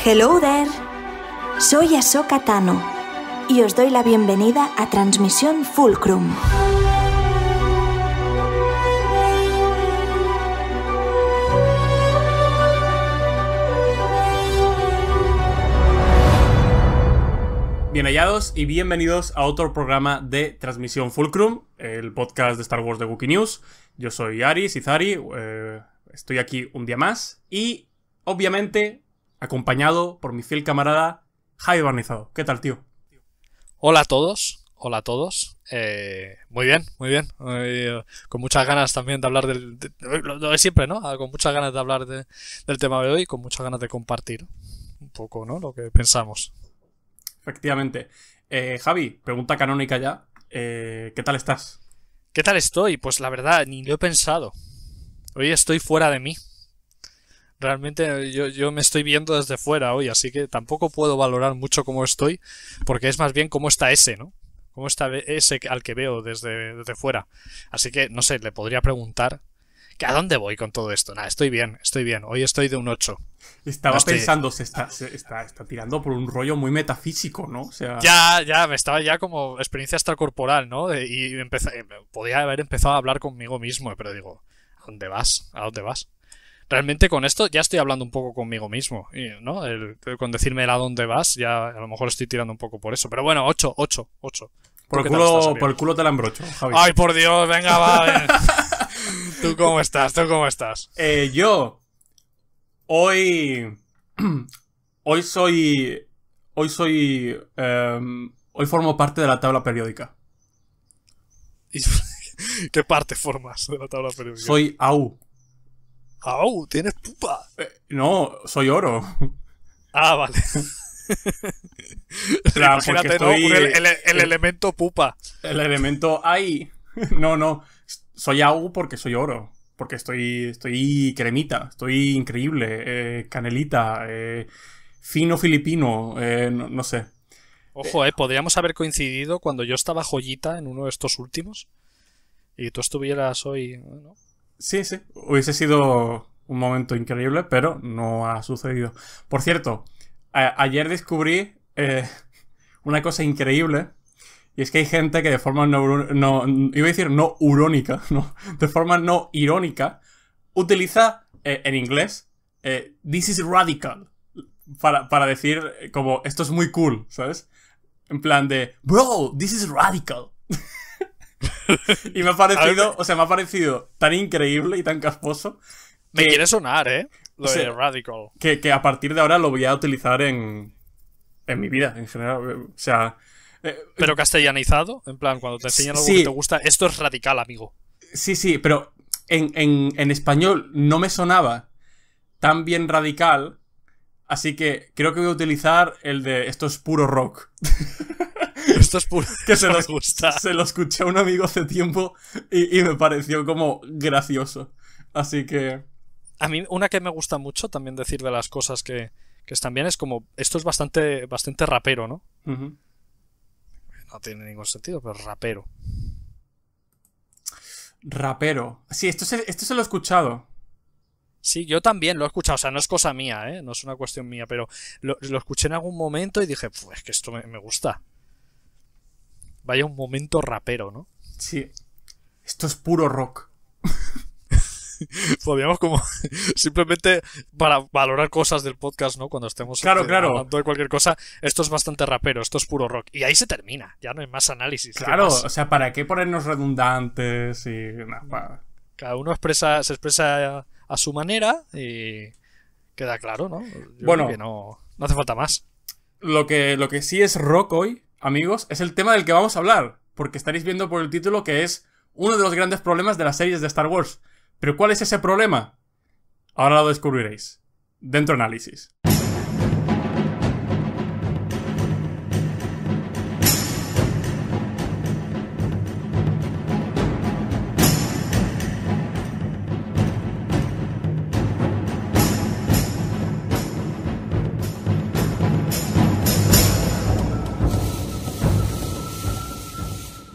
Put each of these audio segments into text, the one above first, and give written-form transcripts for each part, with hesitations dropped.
Hello there, soy Ahsoka Tano y os doy la bienvenida a Transmisión Fulcrum. Bien hallados y bienvenidos a otro programa de Transmisión Fulcrum, el podcast de Star Wars de Wookiee News. Yo soy Aris Izari, estoy aquí un día más y, obviamente, acompañado por mi fiel camarada Javi Barnizado. ¿Qué tal, tío? Hola a todos, muy bien, con muchas ganas también de hablar lo de siempre, ¿no? Con muchas ganas de hablar del tema de hoy, con muchas ganas de compartir un poco, ¿no? Lo que pensamos. Efectivamente. Javi, pregunta canónica ya. ¿Qué tal estás? ¿Qué tal estoy? Pues la verdad, ni lo he pensado. Hoy estoy fuera de mí. Realmente yo me estoy viendo desde fuera hoy, así que tampoco puedo valorar mucho cómo estoy, porque es más bien cómo está ese, ¿no? Cómo está ese al que veo desde fuera. Así que, no sé, le podría preguntar ¿que a dónde voy con todo esto? Nada, estoy bien. Hoy estoy de un 8. Estaba pensando, se está tirando por un rollo muy metafísico, ¿no? O sea... Ya, me estaba ya como experiencia extracorporal, ¿no? Y podía haber empezado a hablar conmigo mismo, pero digo, ¿a dónde vas? Realmente con esto ya estoy hablando un poco conmigo mismo, ¿no? Con decirme a dónde vas, ya a lo mejor estoy tirando un poco por eso. Pero bueno, 8. Por el culo te la embrocho, Javi. Ay, por Dios, venga, va. ¿Tú cómo estás? Yo... Hoy formo parte de la tabla periódica. ¿Qué parte formas de la tabla periódica? Soy AU. ¡Au! ¿Tienes pupa? No, soy oro. Ah, vale. Imagínate, ¿no? El elemento pupa. El elemento AI. No. Soy AU porque soy oro. Porque estoy cremita. Estoy increíble. Canelita. Fino filipino. No sé. Ojo, podríamos haber coincidido cuando yo estaba joyita en uno de estos últimos. Y tú estuvieras hoy, ¿no? Sí. Hubiese sido un momento increíble, pero no ha sucedido. Por cierto, ayer descubrí una cosa increíble. Y es que hay gente que de forma no irónica, utiliza en inglés this is radical. Para decir como esto es muy cool, ¿sabes? En plan de bro, this is radical. Y me ha parecido tan increíble y tan casposo. Me quiere sonar, lo de radical. Que a partir de ahora lo voy a utilizar en mi vida, en general. O sea... pero castellanizado, en plan, cuando te enseñan algo que te gusta, esto es radical, amigo. Sí, pero en español no me sonaba tan bien radical, así que creo que voy a utilizar el de esto es puro rock. Esto es puro... que se lo escuché a un amigo hace tiempo y me pareció como gracioso. Así que... A mí una que me gusta mucho también decir de las cosas que están bien es como, esto es bastante rapero, ¿no? Uh-huh. No tiene ningún sentido, pero rapero. Sí, esto se lo he escuchado. Sí, yo también lo he escuchado. O sea, no es cosa mía, no es una cuestión mía, pero lo escuché en algún momento y dije, es que esto me gusta. Vaya un momento rapero, ¿no? Sí. Esto es puro rock. Podríamos como simplemente para valorar cosas del podcast, ¿no? Cuando estemos hablando de cualquier cosa, esto es bastante rapero, esto es puro rock. Y ahí se termina, ya no hay más análisis. Claro, o sea, ¿para qué ponernos redundantes? Y cada uno se expresa a su manera y queda claro, ¿no? Bueno, que no hace falta más. Lo que sí es rock hoy, amigos, es el tema del que vamos a hablar. Porque estaréis viendo por el título que es uno de los grandes problemas de las series de Star Wars. ¿Pero cuál es ese problema? Ahora lo descubriréis. Dentro análisis.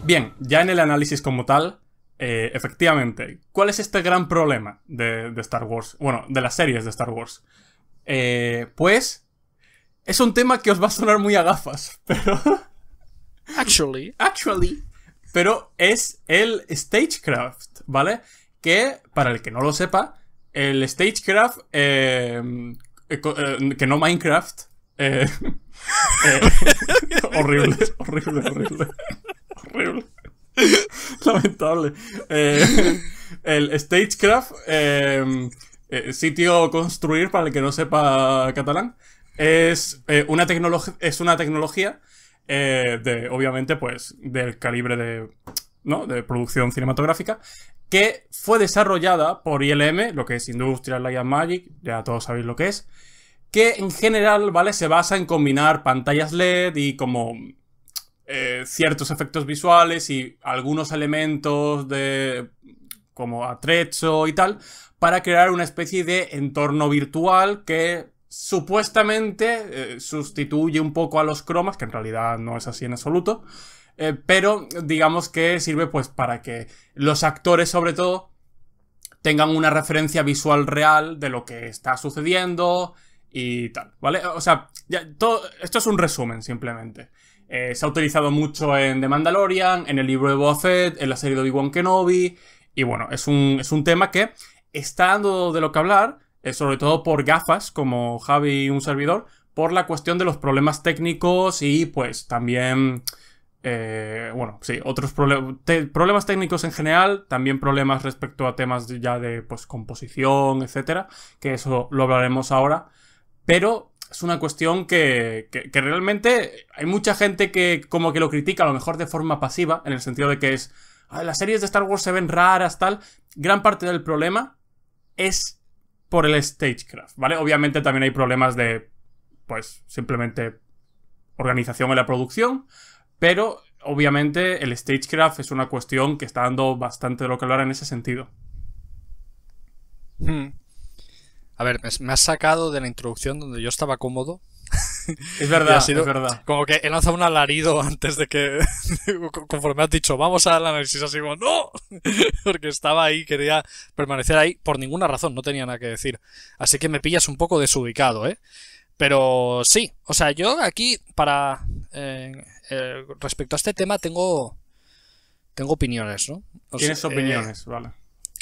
Bien, ya en el análisis como tal... efectivamente, ¿cuál es este gran problema de Star Wars? Bueno, de las series de Star Wars. Pues es un tema que os va a sonar muy a gafas, pero... Actually. Pero es el Stagecraft, ¿vale? Que, para el que no lo sepa, el Stagecraft, que no Minecraft, horrible. Lamentable. El Stagecraft, sitio construir, para el que no sepa catalán, es una tecnología obviamente, pues, del calibre de producción cinematográfica, que fue desarrollada por ILM, lo que es Industrial Light and Magic, ya todos sabéis lo que es, que en general, ¿vale?, se basa en combinar pantallas LED y como ciertos efectos visuales y algunos elementos de como atrecho y tal, para crear una especie de entorno virtual que supuestamente sustituye un poco a los cromas, que en realidad no es así en absoluto, pero digamos que sirve pues para que los actores, sobre todo, tengan una referencia visual real de lo que está sucediendo y tal, ¿vale? O sea, esto es un resumen simplemente. Se ha utilizado mucho en The Mandalorian, en el libro de Boba Fett, en la serie de Obi-Wan Kenobi, y bueno, es un tema que está dando de lo que hablar, sobre todo por gafas, como Javi y un servidor, por la cuestión de los problemas técnicos y pues también, bueno, sí, otros problemas técnicos en general, también problemas respecto a temas ya de pues composición, etcétera, que eso lo hablaremos ahora, pero es una cuestión que realmente hay mucha gente que como que lo critica a lo mejor de forma pasiva, en el sentido de que es, las series de Star Wars se ven raras, tal. Gran parte del problema es por el Stagecraft, ¿vale? Obviamente también hay problemas de, pues, simplemente organización en la producción, pero obviamente el Stagecraft es una cuestión que está dando bastante de lo que hablar en ese sentido. A ver, me has sacado de la introducción donde yo estaba cómodo. Es verdad, es verdad. Como que he lanzado un alarido antes de que, conforme has dicho, vamos al análisis, así como, ¡no! Porque estaba ahí, quería permanecer ahí por ninguna razón, no tenía nada que decir. Así que me pillas un poco desubicado, ¿eh? Pero sí, o sea, yo aquí, respecto a este tema, tengo opiniones, ¿no? Tienes opiniones, vale.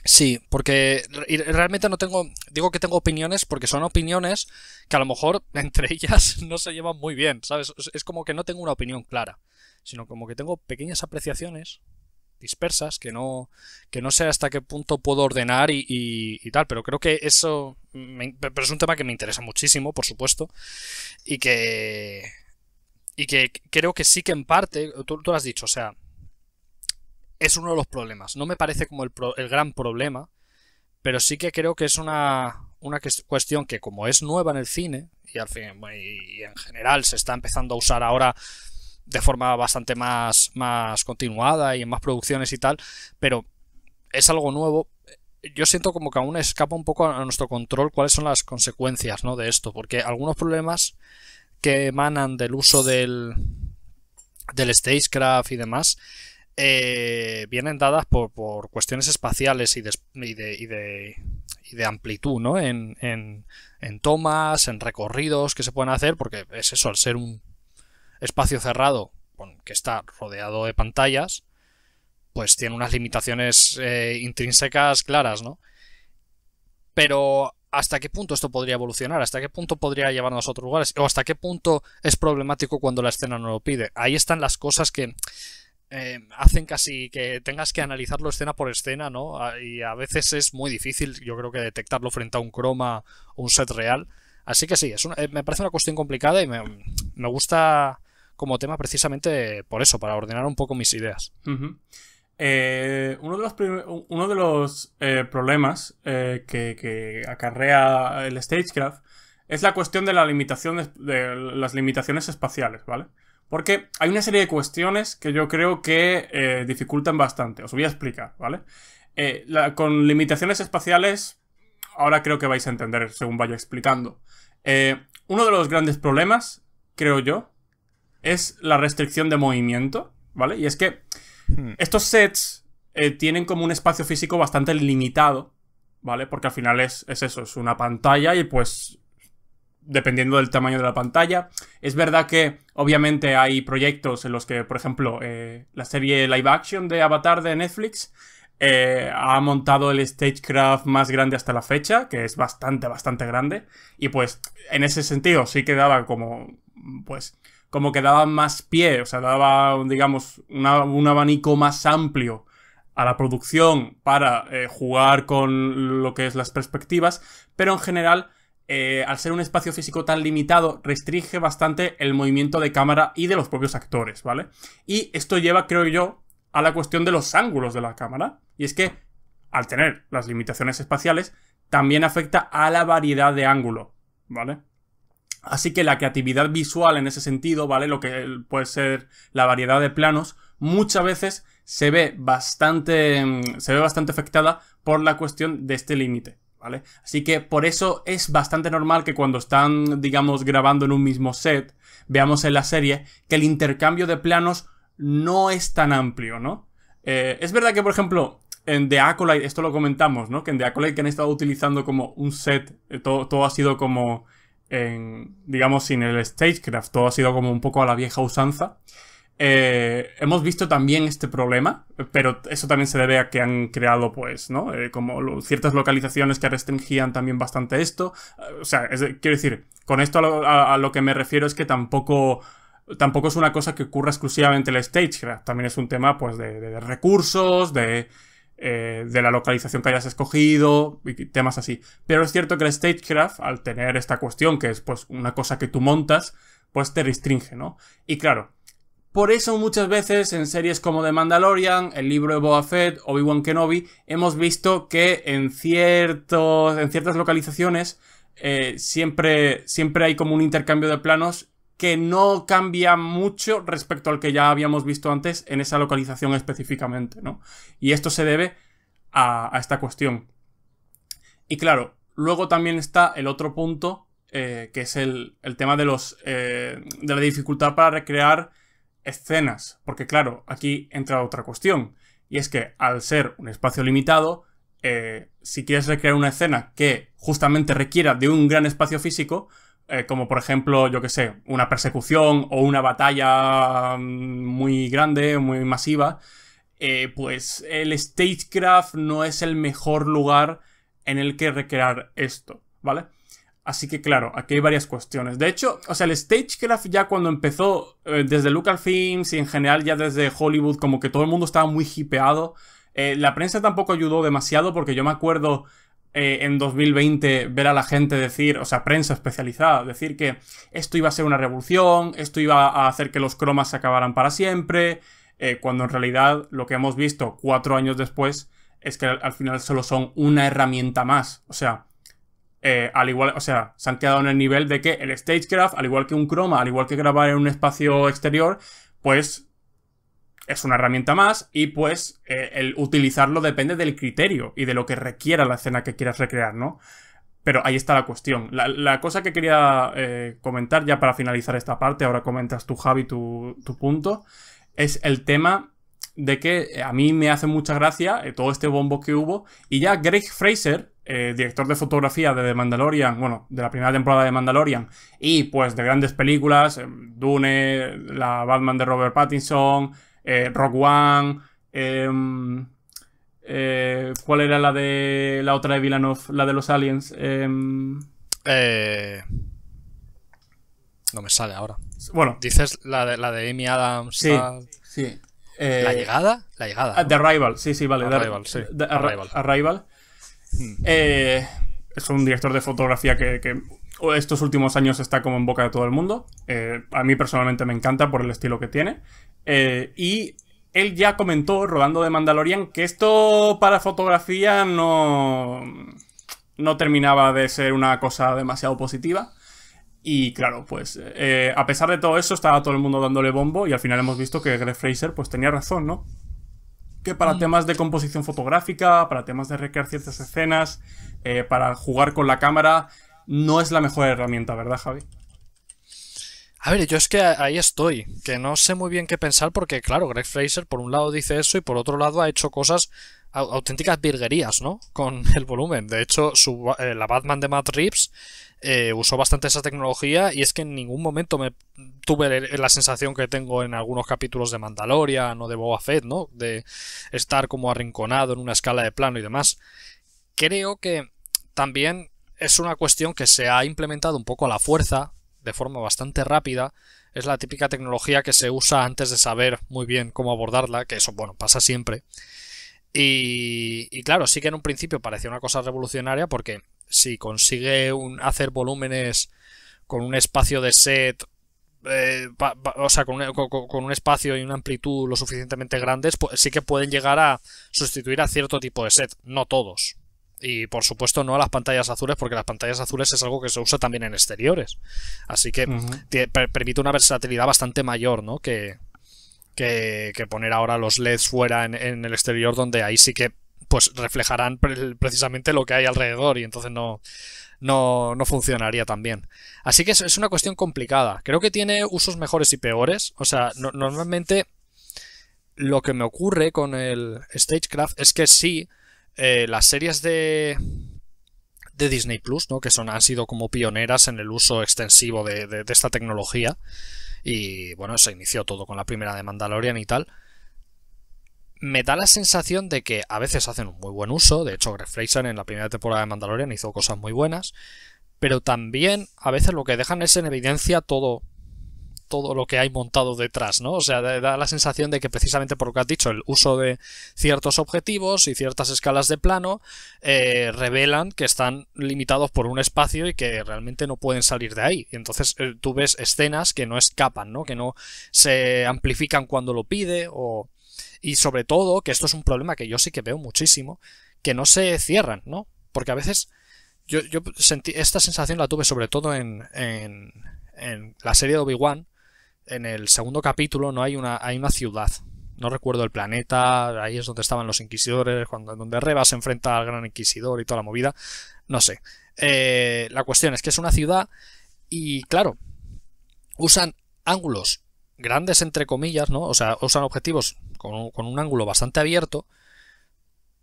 Sí, porque realmente no tengo... Digo que tengo opiniones porque son opiniones que a lo mejor entre ellas no se llevan muy bien, ¿sabes? Es como que no tengo una opinión clara, sino como que tengo pequeñas apreciaciones dispersas que no sé hasta qué punto puedo ordenar y tal, pero creo que eso... Pero es un tema que me interesa muchísimo, por supuesto, y que creo que sí que en parte, tú lo has dicho, o sea... Es uno de los problemas. No me parece como el gran problema, pero sí que creo que es una cuestión que, como es nueva en el cine, y al fin y en general se está empezando a usar ahora de forma bastante más continuada y en más producciones y tal, pero es algo nuevo. Yo siento como que aún escapa un poco a nuestro control cuáles son las consecuencias, ¿no?, de esto, porque algunos problemas que emanan del uso del Stagecraft y demás vienen dadas por cuestiones espaciales y de amplitud, ¿no? En tomas, en recorridos que se pueden hacer, porque es eso, al ser un espacio cerrado que está rodeado de pantallas, pues tiene unas limitaciones intrínsecas claras, ¿no? Pero ¿hasta qué punto esto podría evolucionar? ¿Hasta qué punto podría llevarnos a otros lugares? ¿O hasta qué punto es problemático cuando la escena no lo pide? Ahí están las cosas que hacen casi que tengas que analizarlo escena por escena, ¿no? Y a veces es muy difícil, yo creo, que detectarlo frente a un croma o un set real. Así que sí, me parece una cuestión complicada y me gusta como tema precisamente por eso, para ordenar un poco mis ideas. Uh-huh. Uno de los problemas que acarrea el Stagecraft es la cuestión de las limitaciones espaciales, ¿vale? Porque hay una serie de cuestiones que yo creo que dificultan bastante. Os voy a explicar, ¿vale? Con limitaciones espaciales, ahora creo que vais a entender según vaya explicando. Uno de los grandes problemas, creo yo, es la restricción de movimiento, ¿vale? Y es que estos sets tienen como un espacio físico bastante limitado, ¿vale? Porque al final es eso, es una pantalla y pues dependiendo del tamaño de la pantalla. Es verdad que obviamente hay proyectos en los que, por ejemplo, la serie live action de Avatar de Netflix ha montado el stagecraft más grande hasta la fecha, que es bastante grande, y pues en ese sentido sí que daba como que daba más pie, o sea, daba, digamos, un abanico más amplio a la producción para jugar con lo que es las perspectivas, pero en general, al ser un espacio físico tan limitado, restringe bastante el movimiento de cámara y de los propios actores, ¿vale? Y esto lleva, creo yo, a la cuestión de los ángulos de la cámara, y es que, al tener las limitaciones espaciales, también afecta a la variedad de ángulo, ¿vale? Así que la creatividad visual en ese sentido, ¿vale? Lo que puede ser la variedad de planos, muchas veces se ve bastante afectada por la cuestión de este límite, ¿vale? Así que por eso es bastante normal que cuando están, digamos, grabando en un mismo set, veamos en la serie que el intercambio de planos no es tan amplio, ¿no? Es verdad que, por ejemplo, en The Acolyte, esto lo comentamos, ¿no? Que en The Acolyte que han estado utilizando como un set, todo ha sido como, digamos, sin el stagecraft, todo ha sido como un poco a la vieja usanza. Hemos visto también este problema, pero eso también se debe a que han creado, pues, ¿no? Como ciertas localizaciones que restringían también bastante esto. O sea, quiero decir, con esto a lo que me refiero es que tampoco es una cosa que ocurra exclusivamente el stagecraft. También es un tema, pues, de recursos, de la localización que hayas escogido y temas así. Pero es cierto que el stagecraft, al tener esta cuestión, que es, pues, una cosa que tú montas, pues te restringe, ¿no? Y claro, por eso muchas veces en series como The Mandalorian, el libro de Boba Fett, Obi-Wan Kenobi, hemos visto que en ciertas localizaciones siempre hay como un intercambio de planos que no cambia mucho respecto al que ya habíamos visto antes en esa localización específicamente, ¿no? Y esto se debe a esta cuestión. Y claro, luego también está el otro punto, que es el tema de la dificultad para recrear escenas. Porque claro, aquí entra otra cuestión. Y es que al ser un espacio limitado, si quieres recrear una escena que justamente requiera de un gran espacio físico, como por ejemplo, yo que sé, una persecución o una batalla muy grande, muy masiva, pues el stagecraft no es el mejor lugar en el que recrear esto, ¿vale? Así que claro, aquí hay varias cuestiones. De hecho, o sea, el stagecraft ya cuando empezó, desde Lucasfilms y en general ya desde Hollywood, como que todo el mundo estaba muy hipeado. La prensa tampoco ayudó demasiado porque yo me acuerdo en 2020 ver a la gente decir, o sea, prensa especializada, decir que esto iba a ser una revolución, esto iba a hacer que los cromas se acabaran para siempre, cuando en realidad lo que hemos visto 4 años después es que al final solo son una herramienta más. O sea, al igual, o sea, se han quedado en el nivel de que el stagecraft, al igual que un croma, al igual que grabar en un espacio exterior, pues es una herramienta más y pues el utilizarlo depende del criterio y de lo que requiera la escena que quieras recrear, ¿no? Pero ahí está la cuestión. La cosa que quería comentar ya para finalizar esta parte, ahora comentas tú, Javi, tu punto, es el tema de que a mí me hace mucha gracia todo este bombo que hubo y ya Greg Fraser, director de fotografía de The Mandalorian, bueno, de la primera temporada de Mandalorian y pues de grandes películas, Dune, la Batman de Robert Pattinson, Rogue One, ¿cuál era la otra de Villeneuve? La de los aliens. No me sale ahora. Bueno. Dices la de Amy Adams. Sí, sí. ¿La llegada? La llegada. The Arrival, sí, vale. Arrival, sí. Arrival. Es un director de fotografía que estos últimos años está como en boca de todo el mundo. A mí personalmente me encanta por el estilo que tiene. Y él ya comentó, rodando de Mandalorian, que esto para fotografía no terminaba de ser una cosa demasiado positiva. Y claro, pues a pesar de todo eso, estaba todo el mundo dándole bombo y al final hemos visto que Greg Fraser pues tenía razón, ¿no? Que para temas de composición fotográfica, para temas de recrear ciertas escenas, para jugar con la cámara, no es la mejor herramienta, ¿verdad, Javi? A ver, yo es que ahí estoy, que no sé muy bien qué pensar porque, claro, Greg Fraser por un lado dice eso y por otro lado ha hecho cosas auténticas virguerías, ¿no? Con el volumen. De hecho, la Batman de Matt Reeves usó bastante esa tecnología y es que en ningún momento me tuve la sensación que tengo en algunos capítulos de Mandalorian o de Boba Fett, ¿no? De estar como arrinconado en una escala de plano y demás. Creo que también es una cuestión que se ha implementado un poco a la fuerza, de forma bastante rápida. Es la típica tecnología que se usa antes de saber muy bien cómo abordarla, que eso, bueno, pasa siempre. Y claro, sí que en un principio parecía una cosa revolucionaria porque si consigue hacer volúmenes con un espacio de set, o sea, con un espacio y una amplitud lo suficientemente grandes, pues sí que pueden llegar a sustituir a cierto tipo de set, no todos. Y por supuesto no a las pantallas azules, porque las pantallas azules es algo que se usa también en exteriores. Así que permite una versatilidad bastante mayor, ¿no? Que poner ahora los LEDs fuera en el exterior, donde ahí sí que pues reflejarán precisamente lo que hay alrededor y entonces no funcionaría tan bien. Así que es una cuestión complicada. Creo que tiene usos mejores y peores. O sea, normalmente lo que me ocurre con el Stagecraft es que sí, las series de Disney Plus, ¿no? Que han sido como pioneras en el uso extensivo de esta tecnología. Y bueno, se inició todo con la primera de Mandalorian y tal. Me da la sensación de que a veces hacen un muy buen uso. De hecho, Greg Fraser en la primera temporada de Mandalorian hizo cosas muy buenas. Pero también a veces lo que dejan es en evidencia todo lo que hay montado detrás, ¿no? O sea, da la sensación de que precisamente por lo que has dicho, el uso de ciertos objetivos y ciertas escalas de plano revelan que están limitados por un espacio y que realmente no pueden salir de ahí. Y entonces tú ves escenas que no escapan, ¿no? Que no se amplifican cuando lo pide y sobre todo, que esto es un problema que yo sí que veo muchísimo, que no se cierran, ¿no? Porque a veces yo sentí esta sensación, la tuve sobre todo en la serie de Obi-Wan. En el segundo capítulo no hay una ciudad. No recuerdo el planeta. Ahí es donde estaban los inquisidores. Donde Reva se enfrenta al gran inquisidor y toda la movida. No sé. La cuestión es que es una ciudad. Y claro, usan ángulos grandes entre comillas, ¿no? O sea, usan objetivos con un ángulo bastante abierto.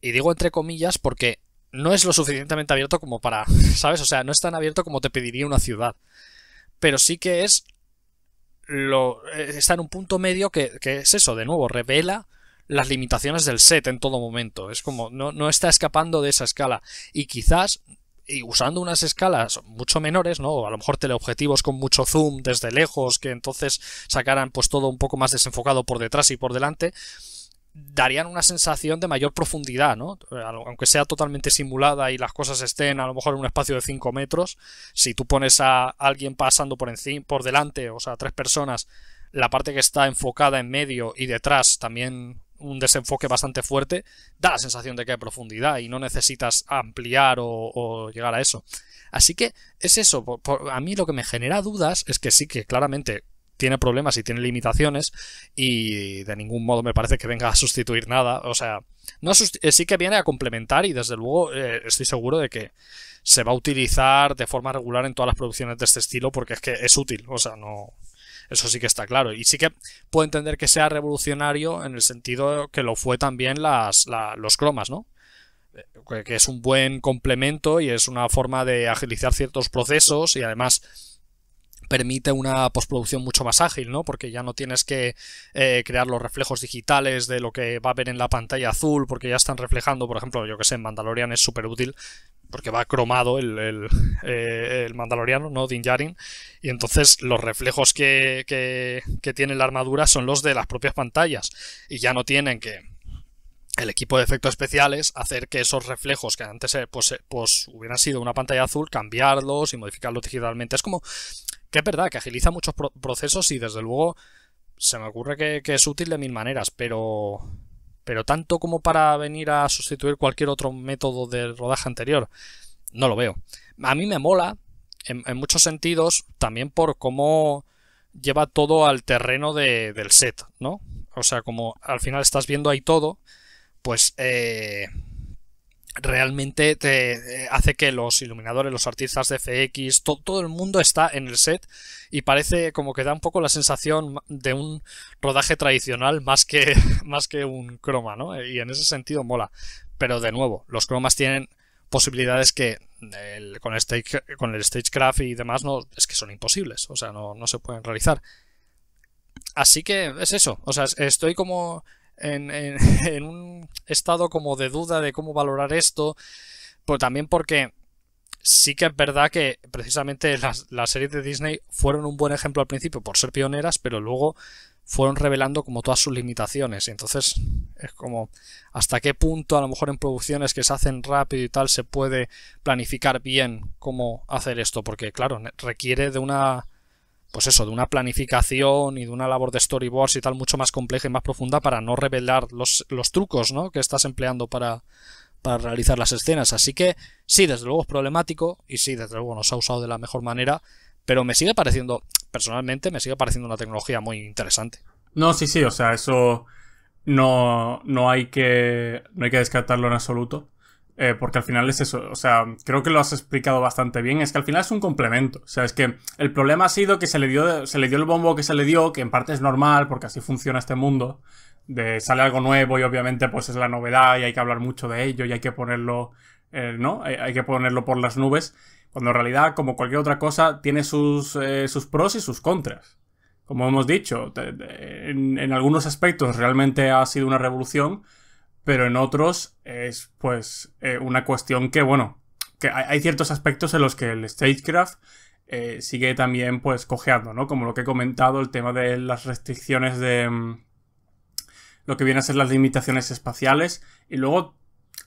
Y digo entre comillas porque no es lo suficientemente abierto como para, ¿sabes? O sea, no es tan abierto como te pediría una ciudad. Pero sí que está en un punto medio que es eso, de nuevo, revela las limitaciones del set en todo momento. Es como, no está escapando de esa escala. Y quizás, y usando unas escalas mucho menores, ¿no? A lo mejor teleobjetivos con mucho zoom desde lejos, que entonces sacaran pues todo un poco más desenfocado por detrás y por delante, darían una sensación de mayor profundidad, ¿no? Aunque sea totalmente simulada y las cosas estén a lo mejor en un espacio de 5 metros, si tú pones a alguien pasando por delante, o sea, 3 personas, la parte que está enfocada en medio y detrás también un desenfoque bastante fuerte, da la sensación de que hay profundidad y no necesitas ampliar o llegar a eso. Así que es eso, a mí lo que me genera dudas es que sí que claramente tiene problemas y tiene limitaciones y de ningún modo me parece que venga a sustituir nada. O sea, sí que viene a complementar y desde luego estoy seguro de que se va a utilizar de forma regular en todas las producciones de este estilo porque es que es útil. O sea, no, eso sí que está claro. Y sí que puedo entender que sea revolucionario en el sentido que lo fue también los cromas, ¿no? Que es un buen complemento y es una forma de agilizar ciertos procesos y además permite una postproducción mucho más ágil, ¿no? Porque ya no tienes que crear los reflejos digitales de lo que va a ver en la pantalla azul, porque ya están reflejando, por ejemplo, yo que sé, en Mandalorian es súper útil, porque va cromado el Mandaloriano, ¿no? Din Djarin, y entonces los reflejos que tiene la armadura son los de las propias pantallas, y ya no tienen que el equipo de efectos especiales hacer que esos reflejos que antes pues hubieran sido una pantalla azul, cambiarlos y modificarlos digitalmente. Es como que es verdad que agiliza muchos procesos y desde luego se me ocurre que es útil de mil maneras, pero tanto como para venir a sustituir cualquier otro método de rodaje anterior, no lo veo. A mí me mola en muchos sentidos, también por cómo lleva todo al terreno del set, ¿no? O sea, como al final estás viendo ahí todo, pues realmente te hace que los iluminadores, los artistas de FX, todo el mundo está en el set y parece como que da un poco la sensación de un rodaje tradicional más que un croma, ¿no? Y en ese sentido mola. Pero de nuevo, los cromas tienen posibilidades que con el Stagecraft y demás es que son imposibles, o sea, no se pueden realizar. Así que es eso, o sea, estoy como en un estado como de duda de cómo valorar esto, pero también porque sí que es verdad que precisamente las series de Disney fueron un buen ejemplo al principio por ser pioneras, pero luego fueron revelando como todas sus limitaciones, y entonces es como hasta qué punto a lo mejor en producciones que se hacen rápido y tal se puede planificar bien cómo hacer esto, porque claro, requiere de una planificación y de una labor de storyboards y tal mucho más compleja y más profunda para no revelar los trucos, ¿no?, que estás empleando para realizar las escenas. Así que sí, desde luego es problemático y sí, desde luego no se ha usado de la mejor manera, pero personalmente me sigue pareciendo una tecnología muy interesante. No, sí, o sea, eso no hay que descartarlo en absoluto. Porque al final es eso, o sea, creo que lo has explicado bastante bien, es que al final es un complemento, o sea, es que el problema ha sido que se le dio el bombo que se le dio, que en parte es normal, porque así funciona este mundo, sale algo nuevo y obviamente pues es la novedad y hay que hablar mucho de ello y hay que ponerlo, ¿no? Hay que ponerlo por las nubes, cuando en realidad, como cualquier otra cosa, tiene sus pros y sus contras. Como hemos dicho, en algunos aspectos realmente ha sido una revolución, pero en otros es pues una cuestión que, bueno, que hay ciertos aspectos en los que el Stagecraft sigue también pues cojeando, ¿no? Como lo que he comentado, el tema de las restricciones de lo que vienen a ser las limitaciones espaciales, y luego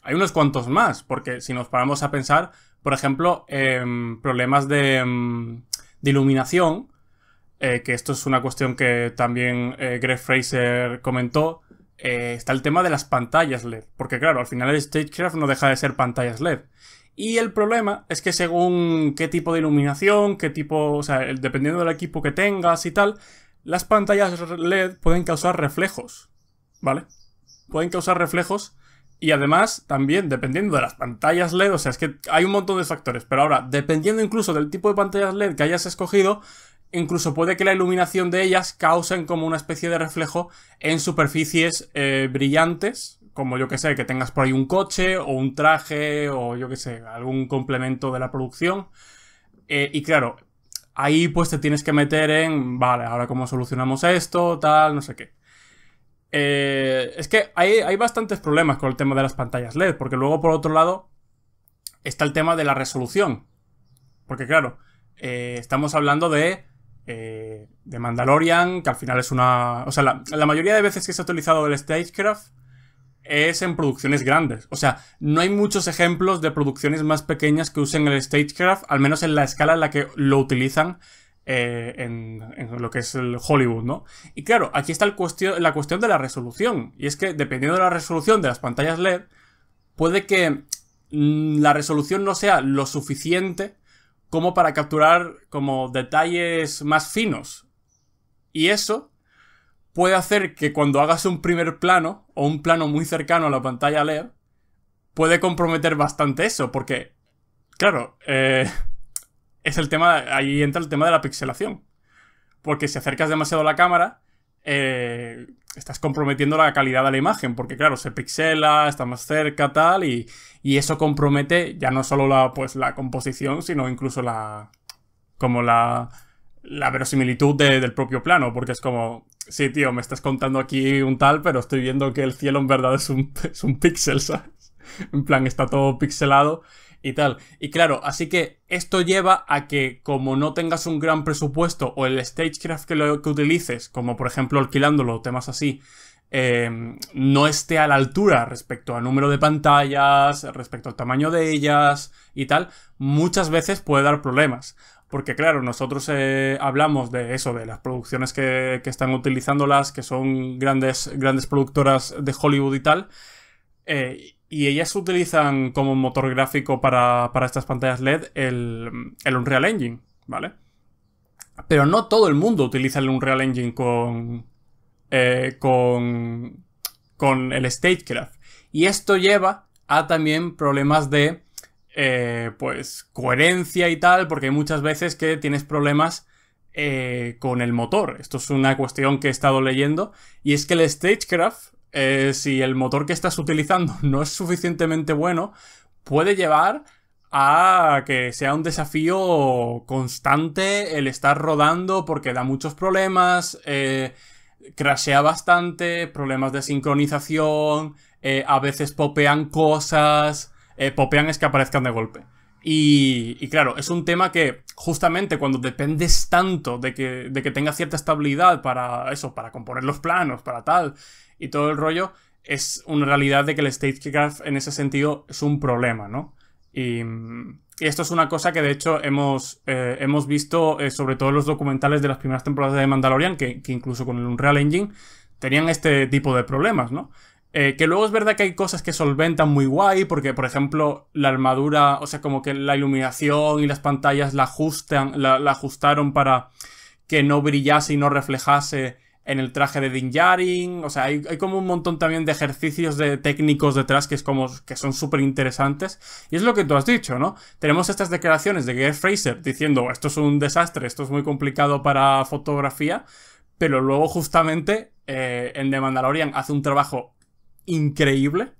hay unos cuantos más, porque si nos paramos a pensar, por ejemplo, problemas de iluminación, que esto es una cuestión que también Greg Fraser comentó. Está el tema de las pantallas LED, porque claro, al final el Stagecraft no deja de ser pantallas LED, y el problema es que según qué tipo de iluminación, qué tipo, o sea, dependiendo del equipo que tengas y tal, las pantallas LED pueden causar reflejos, ¿vale? Pueden causar reflejos, y además también dependiendo de las pantallas LED, o sea, es que hay un montón de factores, pero ahora, dependiendo incluso del tipo de pantallas LED que hayas escogido, incluso puede que la iluminación de ellas causen como una especie de reflejo en superficies brillantes, como yo que sé, que tengas por ahí un coche o un traje o yo que sé, algún complemento de la producción. Y claro, ahí pues te tienes que meter en, vale, ahora cómo solucionamos esto, tal, no sé qué. Es que hay bastantes problemas con el tema de las pantallas LED, porque luego por otro lado está el tema de la resolución. Porque claro, estamos hablando de Mandalorian, que al final es una... O sea, la mayoría de veces que se ha utilizado el Stagecraft es en producciones grandes. O sea, no hay muchos ejemplos de producciones más pequeñas que usen el Stagecraft, al menos en la escala en la que lo utilizan en lo que es el Hollywood, ¿no? Y claro, aquí está la cuestión de la resolución. Y es que dependiendo de la resolución de las pantallas LED, puede que la resolución no sea lo suficiente como para capturar como detalles más finos. Y eso puede hacer que cuando hagas un primer plano o un plano muy cercano a la pantalla LED, puede comprometer bastante eso, porque, claro, es el tema, ahí entra el tema de la pixelación. Porque si acercas demasiado la cámara, estás comprometiendo la calidad de la imagen, porque claro, se pixela, está más cerca, tal, y eso compromete ya no solo la composición, sino incluso la verosimilitud del propio plano, porque es como, sí, tío, me estás contando aquí un tal, pero estoy viendo que el cielo en verdad es un píxel, ¿sabes? En plan, está todo pixelado y tal. Y claro, así que esto lleva a que, como no tengas un gran presupuesto, o el Stagecraft que utilices, como por ejemplo alquilándolo, temas así, no esté a la altura respecto al número de pantallas, respecto al tamaño de ellas y tal, muchas veces puede dar problemas. Porque claro, nosotros hablamos de eso, de las producciones que están utilizándolas, que son grandes productoras de Hollywood y tal, y ellas utilizan como motor gráfico para estas pantallas LED el Unreal Engine, ¿vale? Pero no todo el mundo utiliza el Unreal Engine con el Stagecraft. Y esto lleva a también problemas de pues coherencia y tal, porque hay muchas veces que tienes problemas con el motor. Esto es una cuestión que he estado leyendo, y es que el Stagecraft, si el motor que estás utilizando no es suficientemente bueno, puede llevar a que sea un desafío constante el estar rodando, porque da muchos problemas, crashea bastante, problemas de sincronización, a veces popean cosas, popean es que aparezcan de golpe. Y claro, es un tema que justamente cuando dependes tanto de que tenga cierta estabilidad para eso, para componer los planos, para tal, y todo el rollo, es una realidad de que el Stagecraft en ese sentido es un problema, ¿no? Y esto es una cosa que de hecho hemos visto sobre todo en los documentales de las primeras temporadas de Mandalorian, que incluso con el Unreal Engine tenían este tipo de problemas, ¿no? Que luego es verdad que hay cosas que solventan muy guay, porque por ejemplo la armadura, o sea, como que la iluminación y las pantallas la ajustaron para que no brillase y no reflejase en el traje de Din Djarin. O sea, hay como un montón también de ejercicios técnicos detrás que son súper interesantes. Y es lo que tú has dicho, ¿no? Tenemos estas declaraciones de Greig Fraser diciendo esto es un desastre, esto es muy complicado para fotografía, pero luego justamente en The Mandalorian hace un trabajo increíble.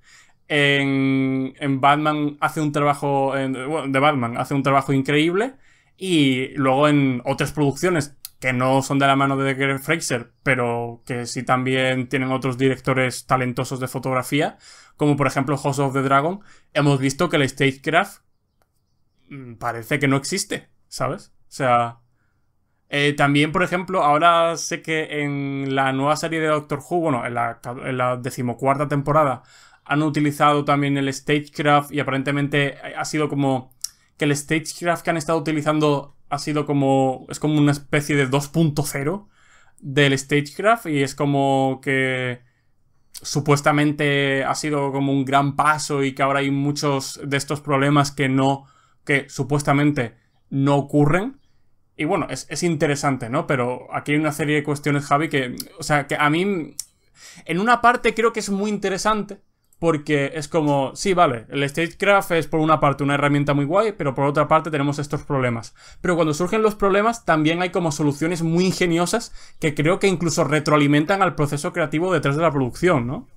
En Batman hace un trabajo... de Batman hace un trabajo increíble. Y luego en otras producciones que no son de la mano de Greig Fraser, pero que sí también tienen otros directores talentosos de fotografía, como por ejemplo House of the Dragon, hemos visto que el Stagecraft parece que no existe, ¿sabes? O sea... también, por ejemplo, ahora sé que en la nueva serie de Doctor Who, bueno, en la 14ª temporada, han utilizado también el Stagecraft, y aparentemente ha sido como que el Stagecraft que han estado utilizando ha sido como... es como una especie de 2.0 del Stagecraft, y es como que supuestamente ha sido como un gran paso, y que ahora hay muchos de estos problemas que supuestamente no ocurren. Y bueno, es interesante, ¿no? Pero aquí hay una serie de cuestiones, Javi, que... o sea, que a mí... en una parte creo que es muy interesante, porque es como... sí, vale, el Stagecraft es por una parte una herramienta muy guay, pero por otra parte tenemos estos problemas. Pero cuando surgen los problemas también hay como soluciones muy ingeniosas que creo que incluso retroalimentan al proceso creativo detrás de la producción, ¿no?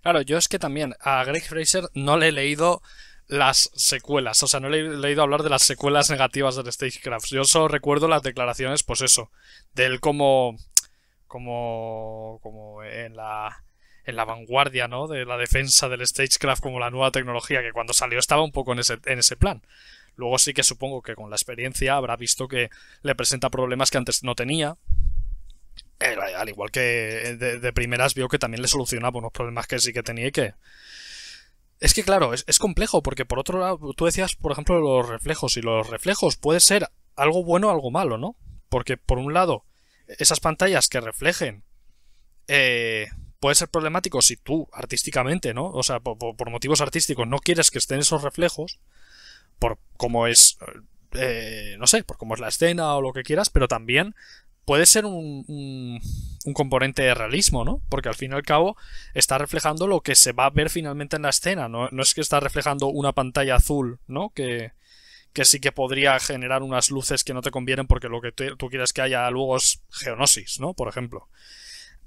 Claro, yo es que también a Greig Fraser no le he leído las secuelas, o sea, no le he leído hablar de las secuelas negativas del Stagecraft. Yo solo recuerdo las declaraciones, pues eso, de él como en la vanguardia, ¿no? De la defensa del Stagecraft como la nueva tecnología, que cuando salió estaba un poco en ese plan. Luego sí que supongo que con la experiencia habrá visto que le presenta problemas que antes no tenía. Al igual que de primeras vio que también le solucionaba unos problemas que sí que tenía, y que... es que claro, es complejo, porque por otro lado, tú decías, por ejemplo, los reflejos, y los reflejos puede ser algo bueno o algo malo, ¿no? Porque por un lado, esas pantallas que reflejen puede ser problemático si tú, artísticamente, ¿no? O sea, por motivos artísticos no quieres que estén esos reflejos, por cómo es, no sé, por cómo es la escena o lo que quieras, pero también puede ser un componente de realismo, ¿no? Porque al fin y al cabo está reflejando lo que se va a ver finalmente en la escena, no es que está reflejando una pantalla azul, ¿no? Que sí que podría generar unas luces que no te convienen porque lo que tú quieres que haya luego es geonosis, ¿no? Por ejemplo.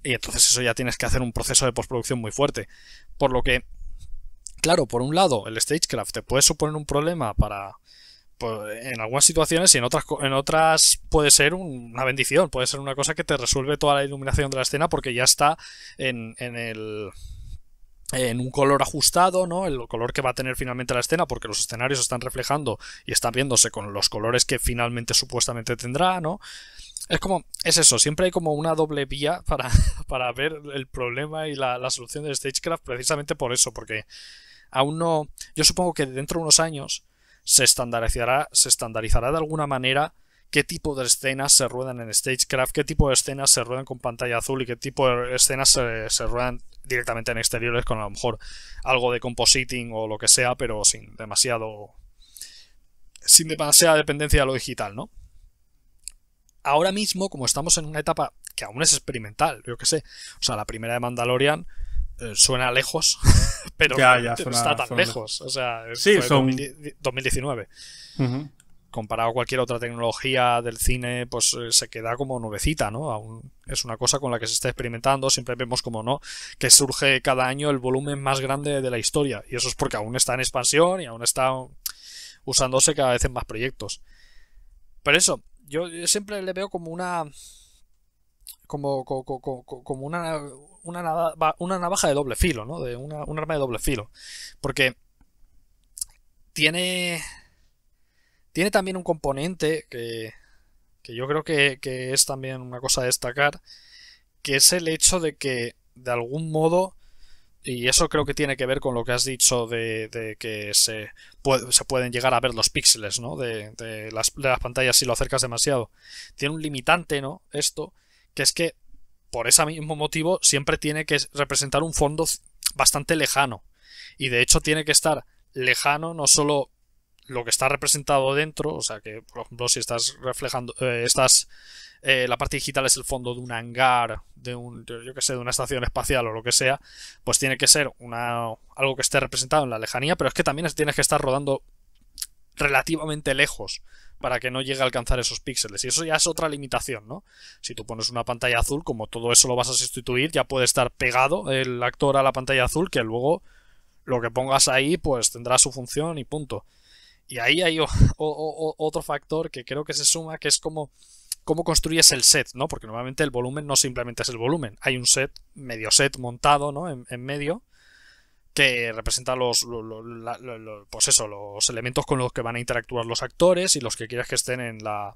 Y entonces eso ya tienes que hacer un proceso de postproducción muy fuerte. Por lo que, claro, por un lado, el Stagecraft te puede suponer un problema en algunas situaciones, y en otras puede ser una bendición, puede ser una cosa que te resuelve toda la iluminación de la escena porque ya está en un color ajustado, ¿no? El color que va a tener finalmente la escena, porque los escenarios están reflejando y están viéndose con los colores que finalmente supuestamente tendrá, ¿no? Es eso, siempre hay como una doble vía para ver el problema y la solución del Stagecraft, precisamente por eso, porque aún no... yo supongo que dentro de unos años se estandarizará de alguna manera qué tipo de escenas se ruedan en Stagecraft, qué tipo de escenas se ruedan con pantalla azul y qué tipo de escenas se ruedan directamente en exteriores con a lo mejor algo de compositing o lo que sea, pero sin demasiada dependencia de lo digital, ¿no? Ahora mismo, como estamos en una etapa que aún es experimental, yo que sé, o sea, la primera de Mandalorian suena lejos, pero ya, no está tan lejos. O sea, sí, fue son 2019. Uh-huh. Comparado a cualquier otra tecnología del cine, pues se queda como nubecita, ¿no? Aún es una cosa con la que se está experimentando. Siempre vemos como no, que surge cada año el volumen más grande de la historia. Y eso es porque aún está en expansión y aún está usándose cada vez en más proyectos. Pero eso, yo siempre le veo como una una navaja de doble filo, ¿no? De un arma de doble filo. Porque tiene también un componente que yo creo que es también una cosa a destacar, que es el hecho de que, de algún modo, y eso creo que tiene que ver con lo que has dicho de que se pueden llegar a ver los píxeles, ¿no? de las pantallas si lo acercas demasiado. Tiene un limitante, ¿no? Esto, que es que, por ese mismo motivo, siempre tiene que representar un fondo bastante lejano. Y de hecho tiene que estar lejano no solo lo que está representado dentro, o sea que, por ejemplo, si estás reflejando, la parte digital es el fondo de un hangar, de una estación espacial o lo que sea, pues tiene que ser algo que esté representado en la lejanía, pero es que también tienes que estar rodando relativamente lejos para que no llegue a alcanzar esos píxeles, y eso ya es otra limitación, ¿no? Si tú pones una pantalla azul, como todo eso lo vas a sustituir, ya puede estar pegado el actor a la pantalla azul, que luego lo que pongas ahí pues tendrá su función y punto. Y ahí hay otro factor que creo que se suma, que es cómo construyes el set, ¿no? Porque normalmente el volumen no simplemente es el volumen. Hay un medio set montado, ¿no? En medio, que representa los elementos con los que van a interactuar los actores y los que quieres que estén en la